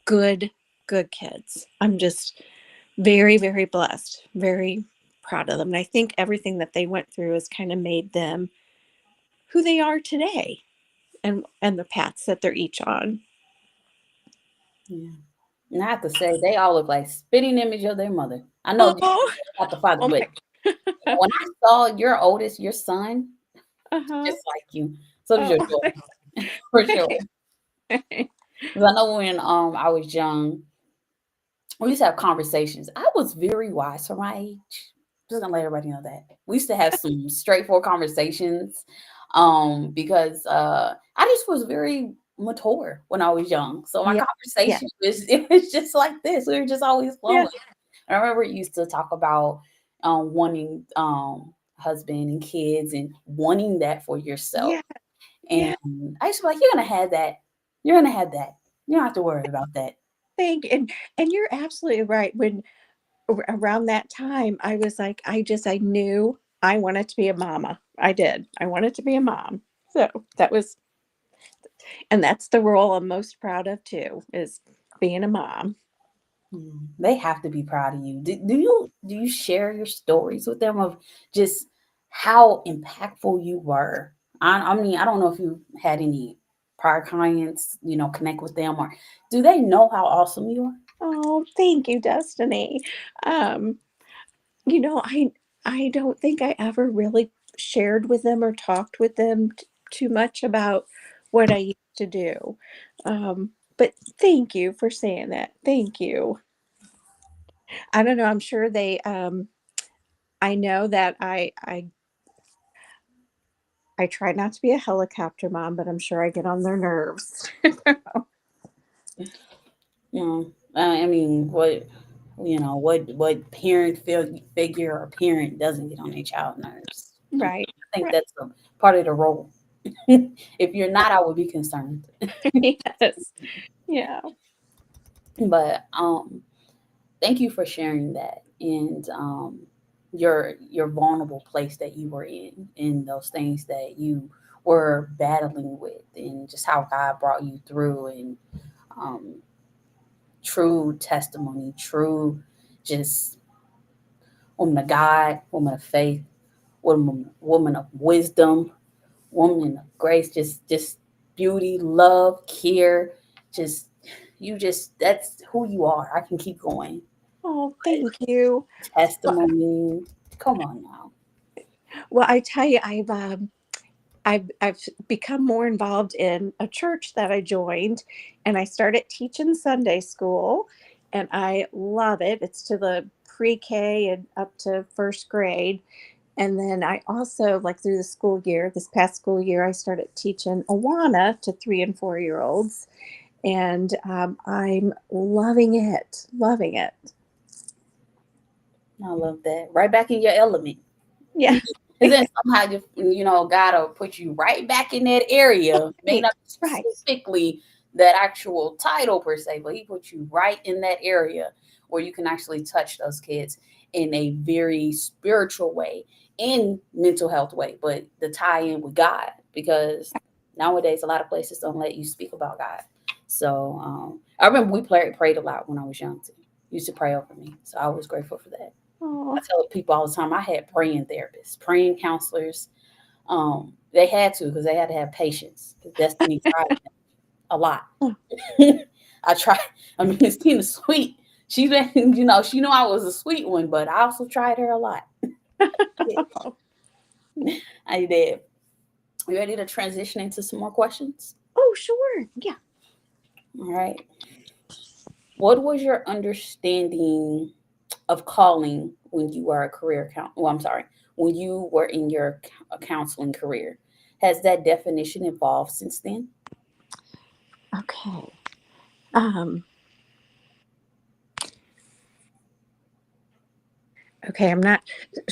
good, good kids. I'm just very, very blessed, very proud of them. And I think everything that they went through has kind of made them who they are today, and the paths that they're each on. Yeah. And I have to say, they all look like spitting image of their mother. I know you Oh, got the father, oh but my. when I saw your oldest, your son, Uh-huh. just like you, so does your Oh, daughter, for sure. Because I know when I was young, we used to have conversations. I was very wise for my age. Just gonna let everybody know that. We used to have some straightforward conversations. Because I just was very mature when I was young. So my yeah, yeah, conversation was it was just like this. We were just always yeah. flowing. I remember it used to talk about, wanting husband and kids and wanting that for yourself. Yeah. And Yeah. I used to be like, you're gonna have that. You're gonna have that. You don't have to worry about that. Thank and you're absolutely right. When around that time, I was like, I knew I wanted to be a mama. I did. I wanted to be a mom. So that was, and that's the role I'm most proud of too, is being a mom. They have to be proud of you. Do you share your stories with them of just how impactful you were? I mean, I don't know if you had any prior clients, connect with them, or do they know how awesome you are? Oh, thank you, Destiny. Um, I don't think I ever really shared with them or talked with them too much about what I used to do. But thank you for saying that. Thank you. I don't know. I'm sure I know that I try not to be a helicopter mom, but I'm sure I get on their nerves. You know, I mean, what figure or parent doesn't get on their child nerves? Right. I think Right. that's a part of the role. If you're not, I would be concerned. Yes. Yeah. But thank you for sharing that, and your vulnerable place that you were in those things that you were battling with, and just how God brought you through, and um, true testimony, true just woman of God, woman of faith, woman of wisdom, woman of grace, just beauty, love, care, just that's who you are. I can keep going. Oh, thank you. Well, Testimony. Come on now. well, I tell you, I've become more involved in a church that I joined, and I started teaching Sunday school, and I love it. It's to the pre-K and up to first grade. And then I also, like through the school year, this past school year, I started teaching Awana to 3 and 4 year olds, and I'm loving it, loving it. I love that. Right back in your element. Yeah. And then somehow God will put you right back in that area. May Right, not be right. specifically that actual title per se, but he put you right in that area where you can actually touch those kids in a very spiritual way, in mental health way, but the tie in with God, because nowadays a lot of places don't let you speak about God. So I remember we prayed a lot when I was young too. Used to pray over me, so I was grateful for that. Oh, I tell people all the time I had praying therapists, praying counselors. They had to, because they had to have patience. Because Destiny tried a lot. oh, I tried. I mean, Miss Tina's sweet. She's been, she knew I was a sweet one, but I also tried her a lot. oh, I did. You ready to transition into some more questions? oh, sure. Yeah. All right. What was your understanding of calling when you were a career well, I'm sorry, when you were in your counseling career? Has that definition evolved since then? Okay. Um, okay. I'm not,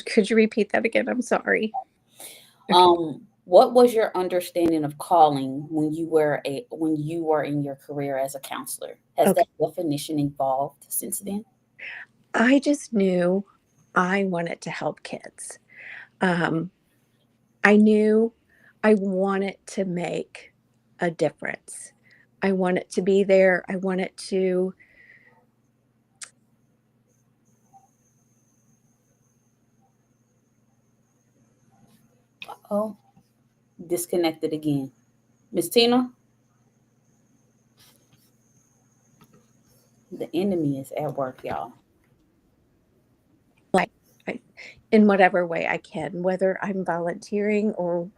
could you repeat that again? I'm sorry. Okay. What was your understanding of calling when you were in your career as a counselor? Has Okay. that definition evolved since then? I just knew I wanted to help kids. Um, I knew I wanted to make a difference. I wanted to be there. I wanted to, Oh, disconnected again. Miss Tina, the enemy is at work, y'all. like, I, in whatever way I can, whether I'm volunteering or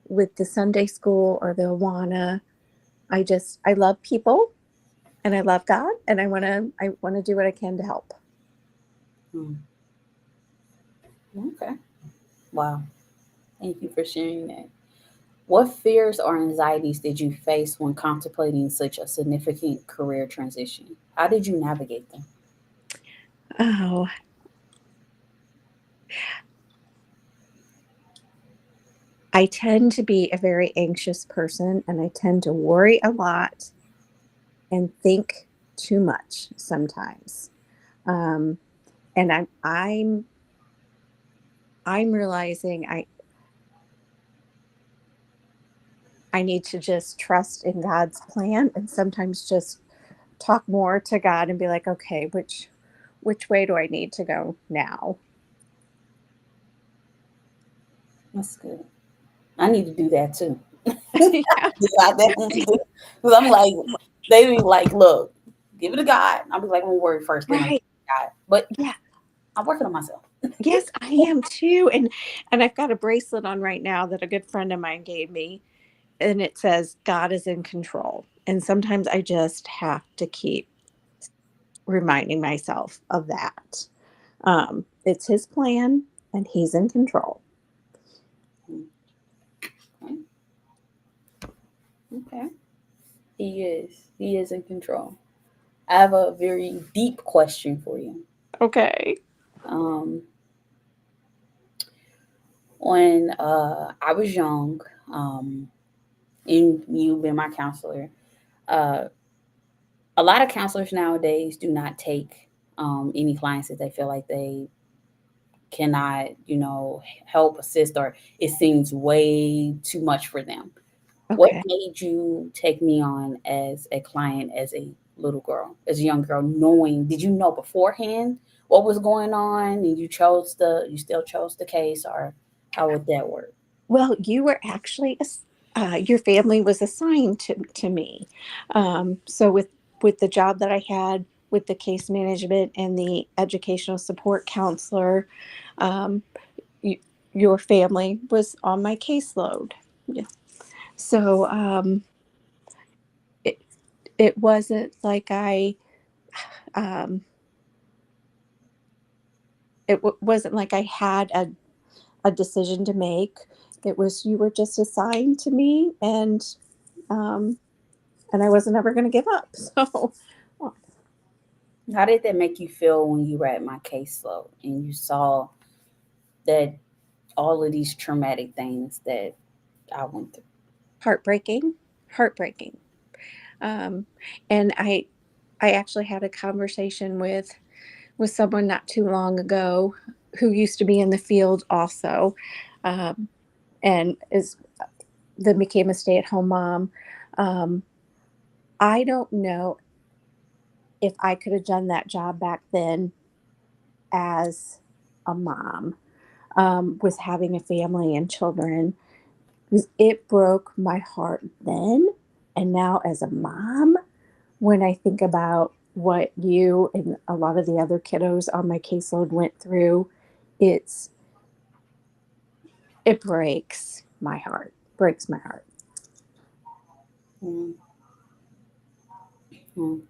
with the Sunday school or the Awana. I love people and I love God and I want to do what I can to help. Hmm. Okay. Wow. Thank you for sharing that. What fears or anxieties did you face when contemplating such a significant career transition? How did you navigate them? Oh. I tend to be a very anxious person and I tend to worry a lot and think too much sometimes. Um, and I'm realizing I need to just trust in God's plan and sometimes just talk more to God and be like, okay, which way do I need to go now? That's good. I need to do that too. Yeah, I definitely do. Because I'm like, they be like, look, give it to God. I'll be like, I'm worried first, then I'm right. God. But Yeah. I'm working on myself. Yes, I am too. And I've got a bracelet on right now that a good friend of mine gave me and it says God is in control. And sometimes I just have to keep reminding myself of that. It's his plan and he's in control. Okay. Okay. He is. He is in control. I have a very deep question for you. Okay. Um, when I was young, and you've been my counselor, uh, a lot of counselors nowadays do not take any clients that they feel like they cannot, help, assist, or it seems way too much for them. What Okay. made you take me on as a client, as a little girl, as a young girl, knowing, did you know beforehand what was going on and you still chose the case, or how would that work? Well, you were actually, your family was assigned to me. So with the job that I had with the case management and the educational support counselor, um, y your family was on my caseload. Yeah. So it it wasn't like um, wasn't like I had a decision to make. It was you were just assigned to me, um, and I wasn't ever going to give up. So, How did that make you feel when you were at my caseload and you saw that all of these traumatic things that I went through? heartbreaking, heartbreaking. Um, and I actually had a conversation with someone not too long ago who used to be in the field also, um, and is then became a stay at home mom. Um, I don't know if I could have done that job back then as a mom, with having a family and children. 'Cause it broke my heart then. And now, as a mom, when I think about what you and a lot of the other kiddos on my caseload went through, it's it breaks my heart. Breaks my heart. Mm, mm.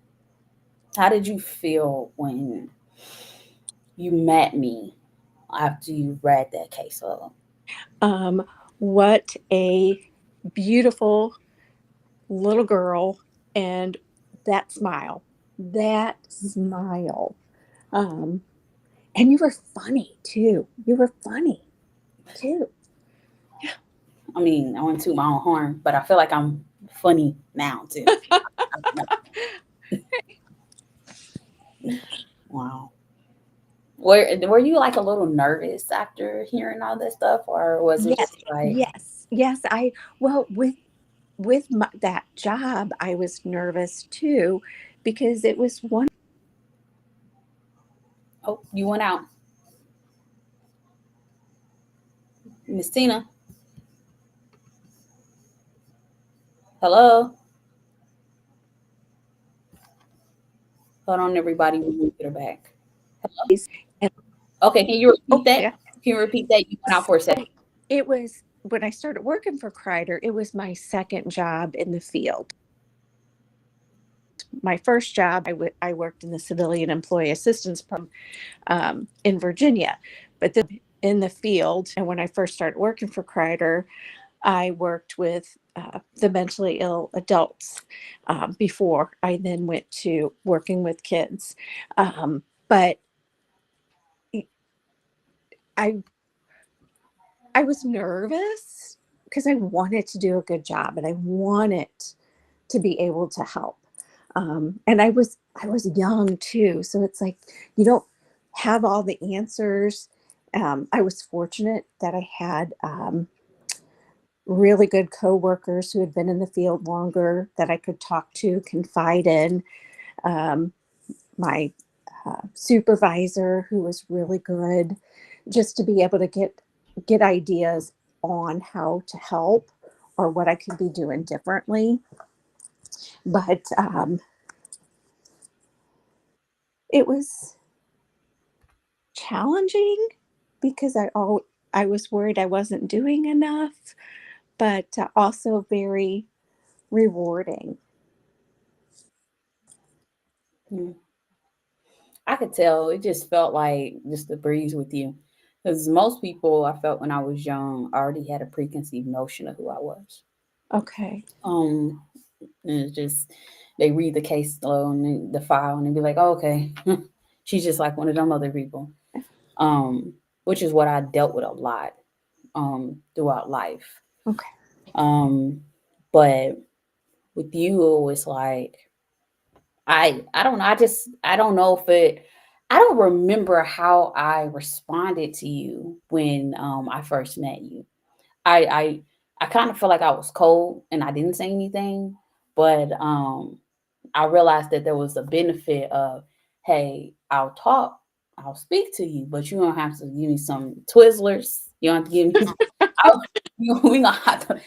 How did you feel when you met me after you read that caseload? Um, what a beautiful little girl, and that smile. That smile. Um, and you were funny too. You were funny too. I mean, I went to my own horn, but I feel like I'm funny now too. Wow. Were you like a little nervous after hearing all this stuff, or was it Yes, just like, yes. Well, with that job, I was nervous too because it was one. oh, you went out, Miss Tina? Hello, hold on, everybody. We will get her back. And Okay, can you repeat oh that? yeah, Can you repeat that? You went out for a second. so it was when I started working for Kreider. It was my second job in the field. My first job, I worked in the civilian employee assistance program, in Virginia, but then in the field. And when I first started working for Kreider, I worked with the mentally ill adults before I then went to working with kids. But I I was nervous because I wanted to do a good job and I wanted to be able to help. And I was young too, so it's like you don't have all the answers. I was fortunate that I had really good coworkers who had been in the field longer that I could talk to, confide in. Um, my supervisor, who was really good, just to be able to get ideas on how to help or what I could be doing differently. But it was challenging because I was worried I wasn't doing enough, but also very rewarding. Mm. I could tell it just felt like just a breeze with you. Because most people I felt when I was young already had a preconceived notion of who I was. Okay. Um, and it's just they read the case slow and the file and they be like, oh, okay, she's just like one of them other people. Um, which is what I dealt with a lot throughout life. Okay. Um, but with you, it was like I don't know. I don't know if it. I don't remember how I responded to you when I first met you. I I I kind of feel like I was cold and I didn't say anything, but I realized that there was a benefit of, hey, I'll talk, I'll speak to you, but you don't have to give me some Twizzlers. You don't have to give me. We gonna have to,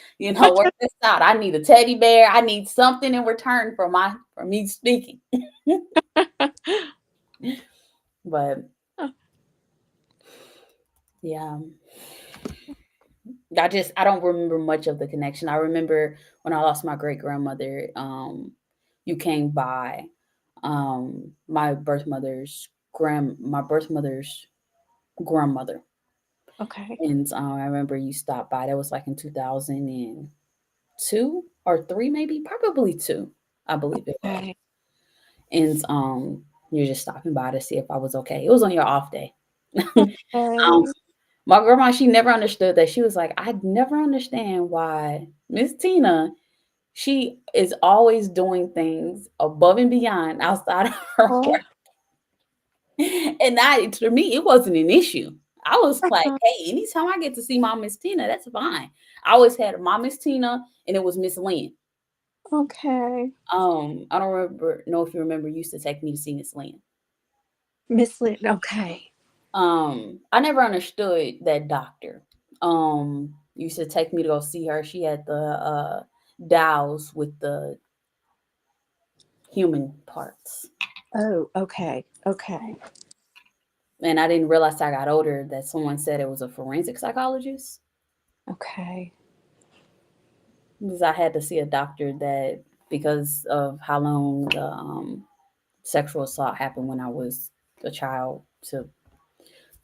work this out. I need a teddy bear. I need something in return for me speaking. But yeah, I don't remember much of the connection. I remember when I lost my great grandmother. You came by. My birth mother's grandmother, Okay. and I remember you stopped by. That was like in 2002 or three, maybe, probably two. I believe it was. Okay. And you're just stopping by to see if I was okay. It was on your off day. um, Okay. my grandma, she never understood that. She was like, I never understand why Miss Tina, she is always doing things above and beyond outside of her Oh, work. And to me, it wasn't an issue. I was like, uh-huh. hey, anytime I get to see my Miss Tina, that's fine. I always had my Miss Tina and it was Miss Lynn. Okay. I don't know if you remember, you used to take me to see Miss Lynn. Miss Lynn. Okay. I never understood that doctor. Used to take me to go see her. She had the dowels with the human parts. Oh, okay. Okay. And I didn't realize till I got older that someone said it was a forensic psychologist. Okay. Because I had to see a doctor that because of how long the sexual assault happened when I was a child to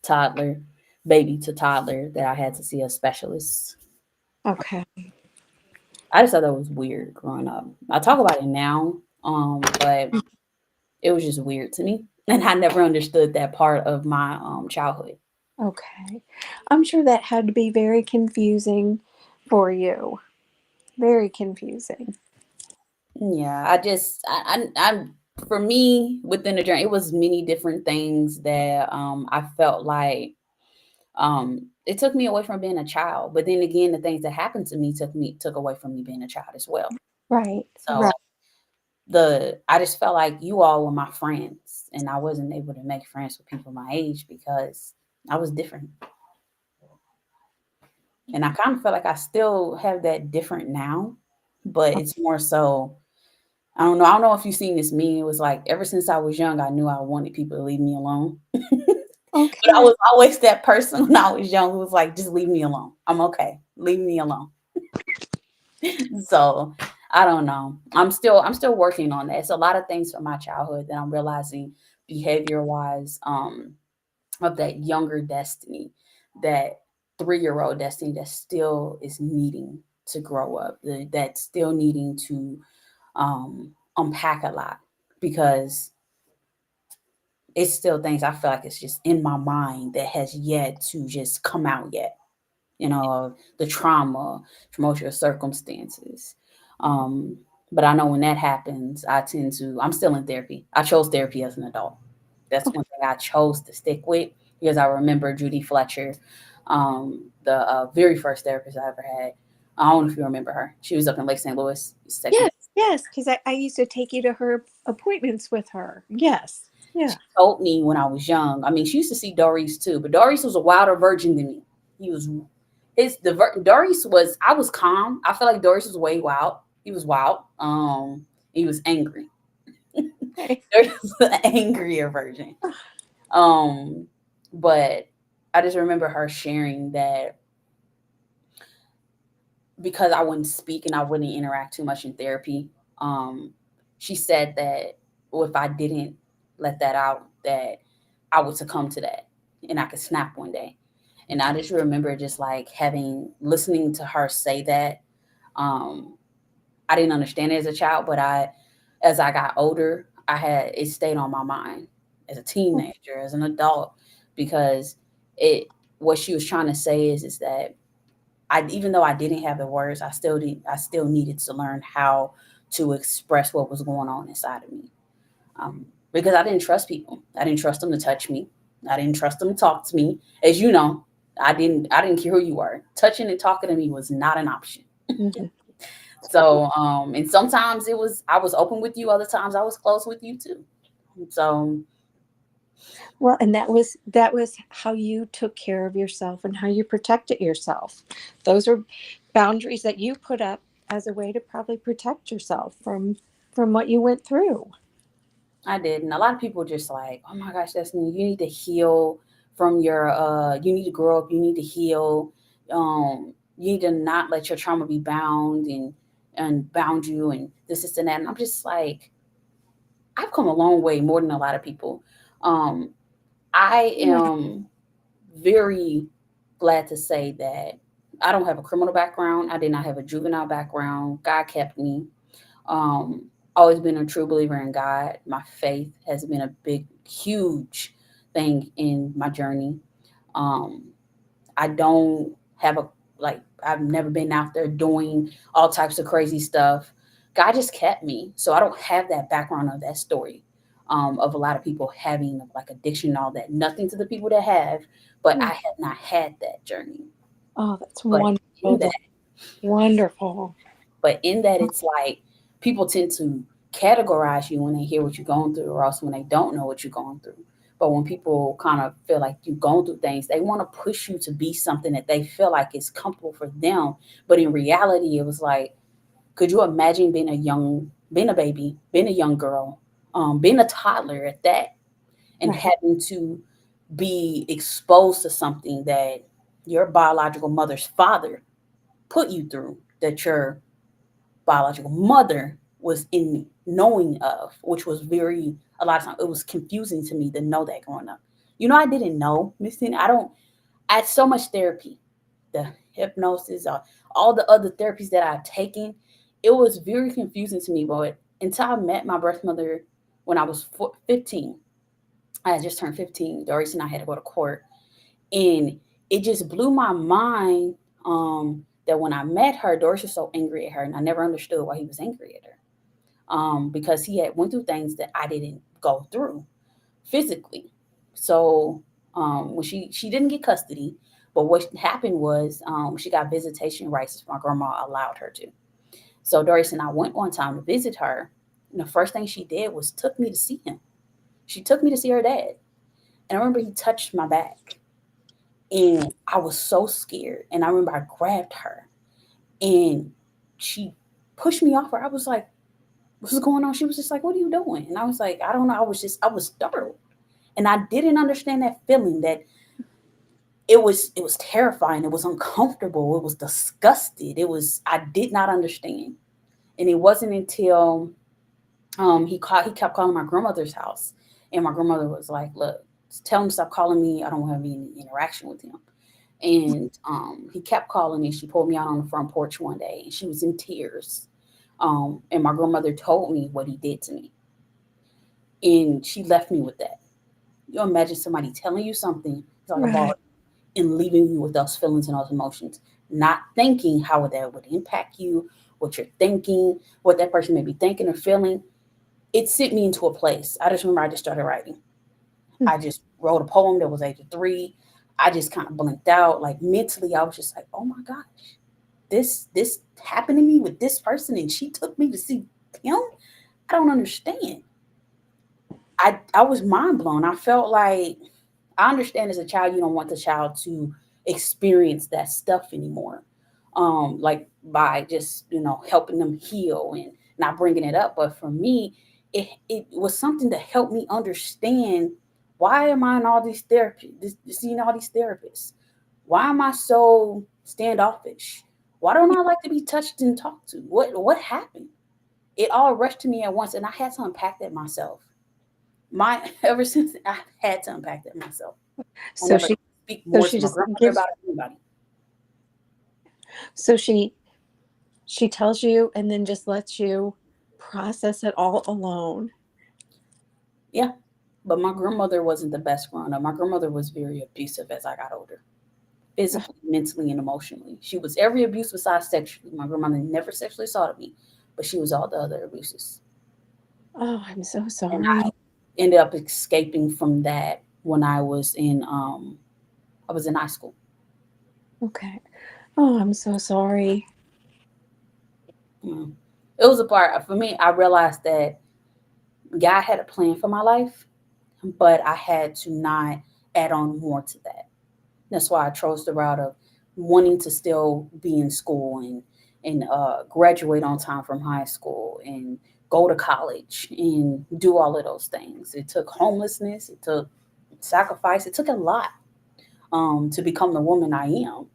toddler, baby to toddler, that I had to see a specialist. Okay. I just thought that was weird growing up. I talk about it now, but it was just weird to me, and I never understood that part of my childhood. Okay. I'm sure that had to be very confusing for you. Very confusing. Yeah, for me within the journey, it was many different things that I felt like it took me away from being a child. But then again, the things that happened to me took away from me being a child as well. Right. So Right. I just felt like you all were my friends, and I wasn't able to make friends with people my age because I was different. And I kind of feel like I still have that different now, but it's more so, I don't know. I don't know if you've seen this meme. It was like ever since I was young, I knew I wanted people to leave me alone. But I Okay. was always that person when I was young who was like, just leave me alone. I'm okay. Leave me alone. So I don't know. I'm still working on that. It's a lot of things from my childhood that I'm realizing behavior wise, of that younger destiny, that 3-year old destiny that still is needing to grow up, that still needing to unpack a lot, because it's still things I feel like it's just in my mind that has yet to just come out yet. The trauma, tumultuous circumstances. Um, but I know when that happens, I'm still in therapy. I chose therapy as an adult. That's one thing I chose to stick with because I remember Judy Fletcher, the very first therapist I ever had. I don't know if you remember her. She was up in Lake St. Louis. Used to take me. Yes, yes, because I used to take you to her appointments with her. Yes, She yeah. told me when I was young. I mean, she used to see Doris too, but Doris was a wilder virgin than me. He was Doris was I was calm. I feel like Doris was way wild. He was wild. He was angry. Okay. Doris was an angrier version. Um, but I just remember her sharing that because I wouldn't speak and I wouldn't interact too much in therapy. Um, she said that if I didn't let that out, that I would succumb to that and I could snap one day. And I just remember just like listening to her say that. Um, I didn't understand it as a child, but as I got older, it stayed on my mind as a teenager, as an adult, because it, what she was trying to say is that even though I didn't have the words, I still needed to learn how to express what was going on inside of me. Because I didn't trust people. I didn't trust them to touch me. I didn't trust them to talk to me. As you know, I didn't care who you were. Touching and talking to me was not an option. Mhm. So, and sometimes I was open with you, other times I was close with you too. So Well, and that was how you took care of yourself and how you protected yourself. Those are boundaries that you put up as a way to probably protect yourself from what you went through. I did. And a lot of people just like, oh my gosh, Destiny, you need to heal from you need to grow up, you need to heal. You need to not let your trauma be bound and bound you and this and that. And I'm just like, I've come a long way more than a lot of people. Um, I Yeah. am very glad to say that I don't have a criminal background. I did not have a juvenile background. God kept me. Um, always been a true believer in God. My faith has been a big, huge thing in my journey. Um, I don't have I've never been out there doing all types of crazy stuff. God just kept me. So I don't have that background of that story of a lot of people having like addiction and all that. Nothing to the people that have, but I Yeah. have not had that journey. Oh, that's But wonderful. in Though. that, Wonderful. it's like people tend to categorize you when they hear what you're going through, or else when they don't know what you're going through. But when people kind of feel like you're going through things, they want to push you to be something that they feel like is comfortable for them. But in reality, it was like, could you imagine being a baby, being a young girl, being a toddler at that, and Right. having to be exposed to something that your biological mother's father put you through, that your biological mother was in knowing of, which was a lot of times it was confusing to me to know that growing up. I didn't know, Miss Tina. I had so much therapy, the hypnosis, all the other therapies that I've taken. It was very confusing to me, but until I met my birth mother when I was 15, I had just turned 15. Doris and I had to go to court, and it just blew my mind that when I met her, Doris was so angry at her, and I never understood why he was angry at her. Because he had went through things that I didn't go through physically. So when she didn't get custody, but what happened was she got visitation rights. My grandma allowed her to. So Doris and I went one time to visit her, and the first thing she did was took me to see him. She took me to see her dad, and I remember he touched my back, and I was so scared. And I remember I grabbed her, and she pushed me off her. I was like, "What's going on?" She was just like, "What are you doing?" And I was like, "I don't know." I was startled, and I didn't understand that feeling. That it was terrifying. It was uncomfortable. It was disgusted. I did not understand, and it wasn't until he kept calling my grandmother's house, and my grandmother was like, "Look, tell him to stop calling me. I don't have any interaction with him." And he kept calling me. She pulled me out on the front porch one day, and she was in tears. And my grandmother told me what he did to me, and she left me with that. You imagine somebody telling you something, it's like a ball, Right. and leaving you with those feelings and those emotions, not thinking how that would impact you, what you're thinking, what that person may be thinking or feeling. It sent me into a place. I just remember I just started writing. Mm. I just wrote a poem that was age of 3. I just kind of blinked out. Like mentally, I was just like, oh my gosh, this happened to me with this person, and she took me to see him. I don't understand. I was mind blown. I felt like I understand as a child you don't want the child to experience that stuff anymore. Like by just, helping them heal and not bringing it up. But for me, it was something to help me understand, why am I in all these therapy, seeing all these therapists? Why am I so standoffish? Why don't I like to be touched and talked to? What happened? It all rushed to me at once, and I had to unpack that myself. My Ever since, I had to unpack that myself. I So never she speak so more she to my just grandmother gives about it than anybody. so she tells you and then just lets you process it all alone. Yeah, but my grandmother wasn't the best growing up. My grandmother was very abusive as I got older, Ugh. physically, mentally, and emotionally. She was every abuse besides sexually. My grandmother never sexually assaulted me, but she was all the other abuses. Oh, I'm so And sorry. I ended up escaping from that when I was in high school. Okay. Oh, I'm so sorry. Mm. It was a part for me. I realized that God had a plan for my life, but I had to not add on more to that. That's why I chose the route of wanting to still be in school and graduate on time from high school and go to college and do all of those things. It took homelessness, it took sacrifice, it took a lot to become the woman I am.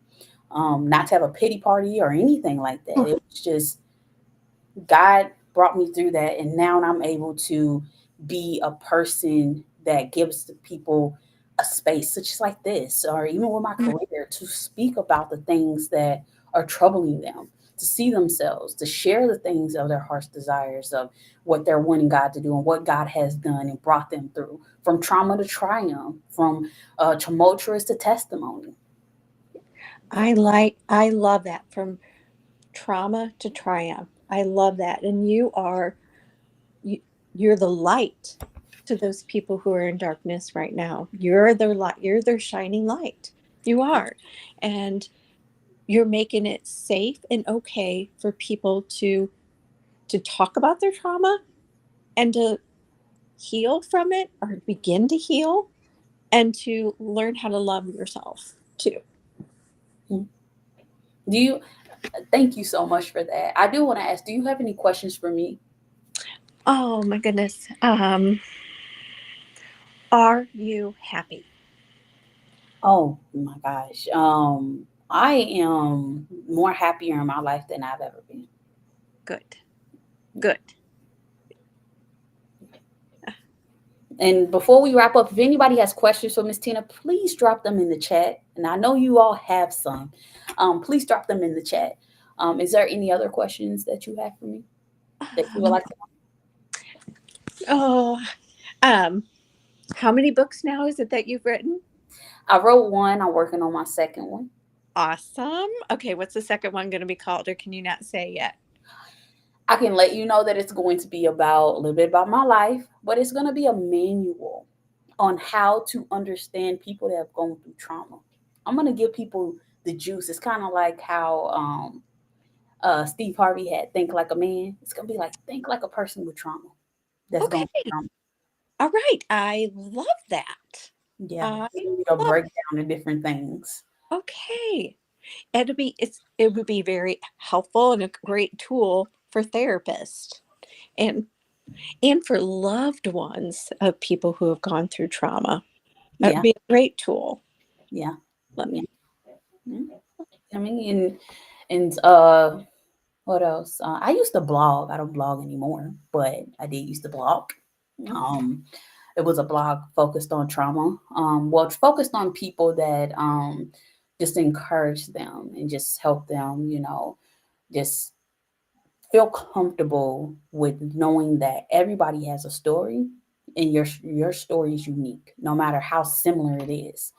Not to have a pity party or anything like that. Oh, It was just God brought me through that, and now I'm able to be a person that gives the people a space, such as like this, or even with my mm, career, to speak about the things that are troubling them, to see themselves, to share the things of their heart's desires, of what they're wanting God to do and what God has done and brought them through, from trauma to triumph, from tumultuous to testimony. I love that, from trauma to triumph. I love that. And you, you're the light to those people who are in darkness right now. You're their light. You're their shining light. You are. And you're making it safe and okay for people to talk about their trauma and to heal from it or begin to heal and to learn how to love yourself too. Do you? Thank you so much for that. I do want to ask, do you have any questions for me? Oh my goodness. Are you happy? Oh my gosh. I am more happier in my life than I've ever been. Good. Good. And before we wrap up, if anybody has questions for Miss Tina, please drop them in the chat. And I know you all have some. Please drop them in the chat. Is there any other questions that you have for me that you would Um, like to? oh, um, how many books now is it that you've written? I wrote one. I'm working on my second one. Awesome. Okay, what's the second one going to be called, or can you not say yet? I can let you know that it's going to be about a little bit about my life, but it's going to be a manual on how to understand people that have gone through trauma. I'm going to give people the juice. It's kind of like how Steve Harvey had Think Like a Man. It's going to be like think like a person with trauma that's gone through Okay. trauma. All right. I love that. Yeah, I giving you a love breakdown of different things. Okay. It would be very helpful and a great tool for therapists and and for loved ones of people who have gone through trauma. That would Yeah, be a great tool. yeah, Let yeah. me Mm. I mean, and what else? I used to blog. I don't blog anymore, but I did used to blog. Um, it was a blog focused on trauma. Well, it's focused on people that just encourage them and just help them, just feel comfortable with knowing that everybody has a story and your story is unique. No matter how similar it is,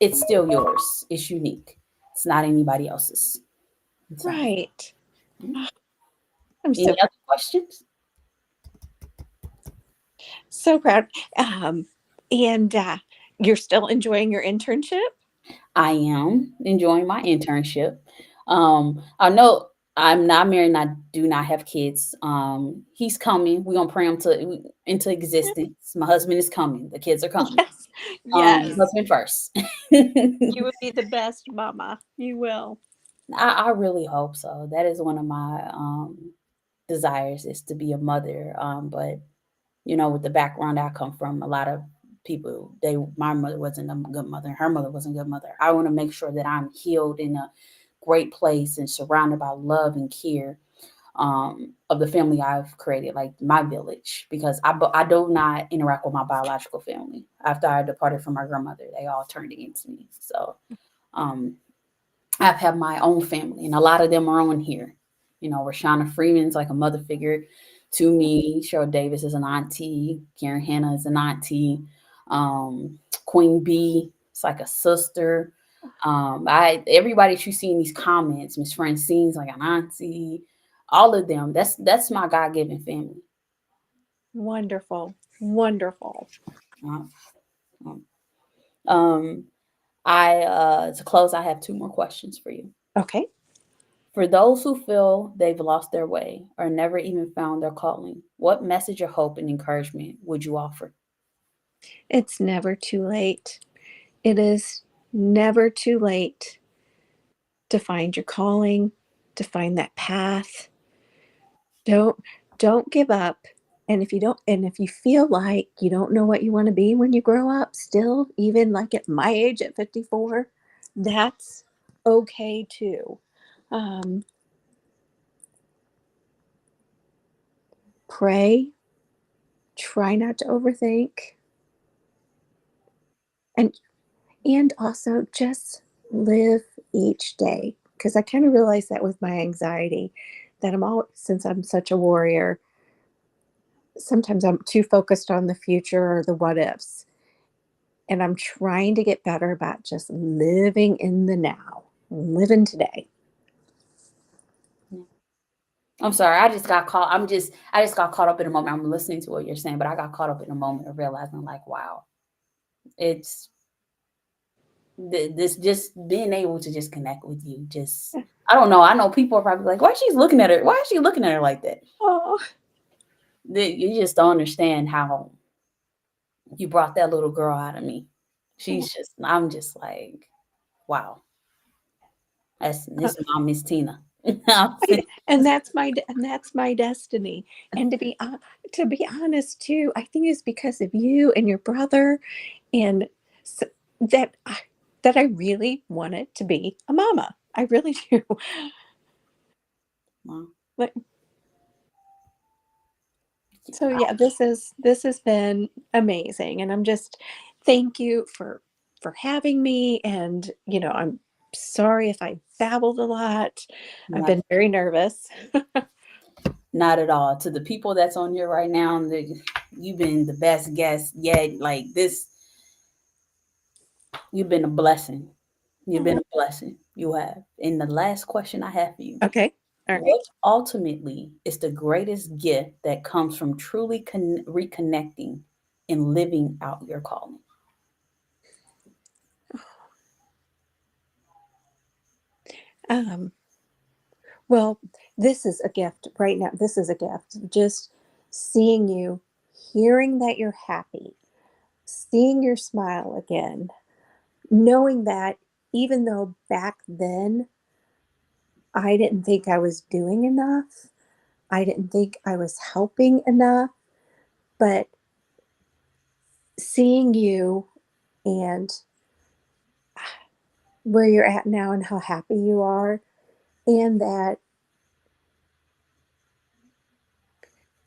it's still yours. It's unique. It's not anybody else's. So, Right. mm. Ah, I'm Any so proud. other questions? So proud. And you're still enjoying your internship? I am enjoying my internship. I know I'm not married and I do not have kids. He's coming. We're gonna pray him into existence. My husband is coming. The kids are coming. Yes. Yes. Husband first. You would be the best mama. You will. I really hope so. That is one of my desires is to be a mother. But with the background I come from, a lot of people, my mother wasn't a good mother, her mother wasn't a good mother. I want to make sure that I'm healed in a great place and surrounded by love and care of the family I've created, like my village, because I do not interact with my biological family. After I departed from my grandmother, they all turned against me. So um, I've had my own family, and a lot of them are on here. Rashana Freeman's like a mother figure to me. Cheryl Davis is an auntie. Karen Hanna is an auntie. Um, Queen B is like a sister. Everybody that you see in these comments, Miss Francine's like an auntie. All of them. That's my God given family. Wonderful. Wonderful. Uh, Um, I to close, I have two more questions for you. Okay. For those who feel they've lost their way or never even found their calling, what message of hope and encouragement would you offer? It's never too late. It is never too late to find your calling, to find that path. Don't don't give up. And if you feel like you don't know what you want to be when you grow up, still, even like at my age at 54, that's okay too. Um, Pray, try not to overthink, and also just live each day, because I kind of realized that with my anxiety, that since I'm such a warrior, sometimes I'm too focused on the future or the what ifs. And I'm trying to get better about just living in the now, living today. I'm sorry, I just got caught. I just got caught up in a moment. I'm listening to what you're saying, but I got caught up in a moment of realizing, like, wow, it's this just being able to just connect with you. Just I don't know. I know people are probably like, why she's looking at her? Why is she looking at her like that? Oh, You just don't understand how you brought that little girl out of me. I'm just like, wow, this mom is Tina. and that's my destiny. And to be honest too, I think it's because of you and your brother, and so that I, that I really wanted to be a mama. I really do. Wow. But so yeah, this has been amazing, and I'm just thank you for having me. And I'm sorry if I babbled a lot. I've Not, been very nervous. not at all. To the people that's on here right now, you've been the best guest yet. Like this, you've been a blessing. You've been Oh, a blessing. You have. And the last question I have for you: okay, all right. what ultimately is the greatest gift that comes from truly reconnecting and living out your calling? Um, well, this is a gift right now. This is a gift. Just seeing you, hearing that you're happy, seeing your smile again, knowing that even though back then I didn't think I was doing enough, I didn't think I was helping enough, but seeing you and where you're at now and how happy you are, and that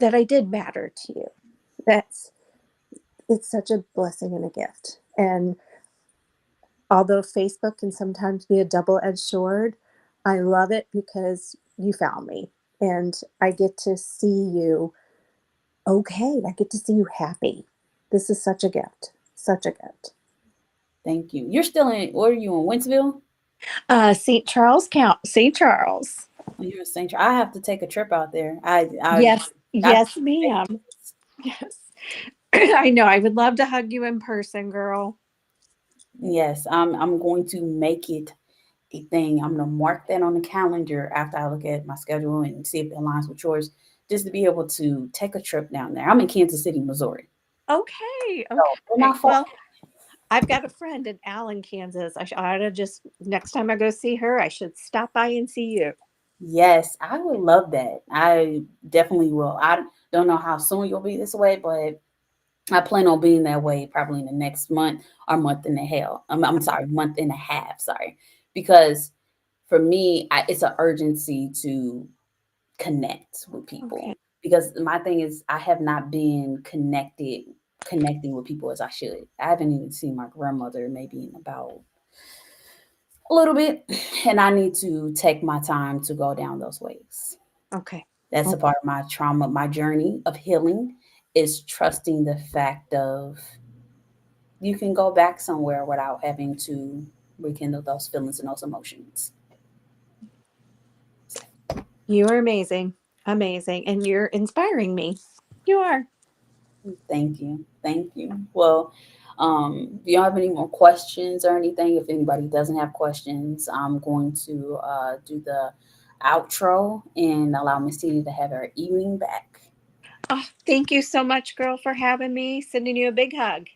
I did matter to you. That's It's such a blessing and a gift. And although Facebook can sometimes be a double-edged sword, I love it because you found me and I get to see you okay. I get to see you happy. This is such a gift. Such a gift. Thank you. You're still in, where are you in Wentzville? St. Charles Count, St. Charles. Oh, you're in St. I have to take a trip out there. Yes, I yes, ma'am. Yes. I know. I would love to hug you in person, girl. yes, I'm going to make it a thing. I'm gonna mark that on the calendar after I look at my schedule and see if it aligns with yours, just to be able to take a trip down there. I'm in Kansas City, Missouri. Okay, So we're okay. not far. Well, I've got a friend in Allen, Kansas. I ought to just next time I go see her, I should stop by and see you. Yes, I would love that. I definitely will. I don't know how soon you'll be this way, but I plan on being that way probably in the next month or month and a half. I'm sorry, month and a half. Sorry, because for me, it's an urgency to connect with people. Okay. Because my thing is, I have not been connecting with people as I should. I haven't even seen my grandmother maybe in about a little bit, and I need to take my time to go down those ways. Okay. That's a Okay. part of my trauma, my journey of healing is trusting the fact of you can go back somewhere without having to rekindle those feelings and those emotions. So, You are amazing. Amazing. And you're inspiring me. You are. thank you. Thank you. Well, if you don't have any more questions or anything, if anybody doesn't have questions, I'm going to do the outro and allow Miss Tina to have her evening back. Oh, thank you so much, girl, for having me. Sending you a big hug.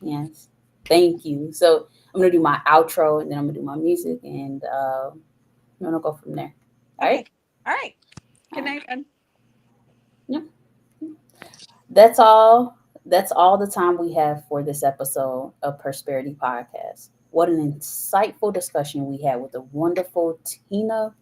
Yes. Thank you. So I'm gonna do my outro and then I'm gonna do my music and I'm gonna go from there. All Okay. right. All right. All Good right. night, then. Yep. That's all. That's all the time we have for this episode of Persperity Podcast. What an insightful discussion we had with the wonderful Tina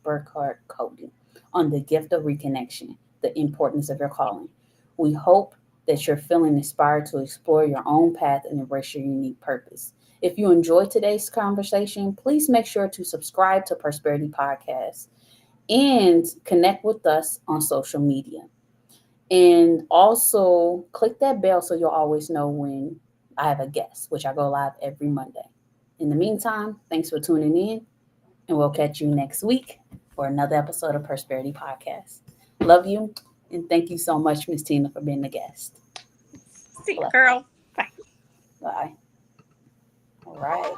Cody on the gift of reconnection, the importance of your calling. We hope that you're feeling inspired to explore your own path and embrace your unique purpose. If you enjoyed today's conversation, please make sure to subscribe to Persperity Podcast and connect with us on social media. And also click that bell so you'll always know when I have a guest, which I go live every Monday. In the meantime, thanks for tuning in, and we'll catch you next week for another episode of Persperity Podcast. Love you, and thank you so much, Miss Tina, for being the guest. See you, Bless. girl. Bye. Bye. All right.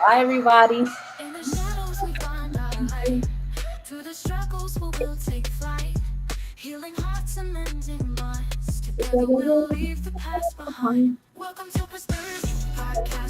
Bye, everybody. In the shadows we find our light. Through the struggles we will take flight. Healing hearts and mending minds. Together we'll leave the past behind. Welcome to Prosperity Podcast.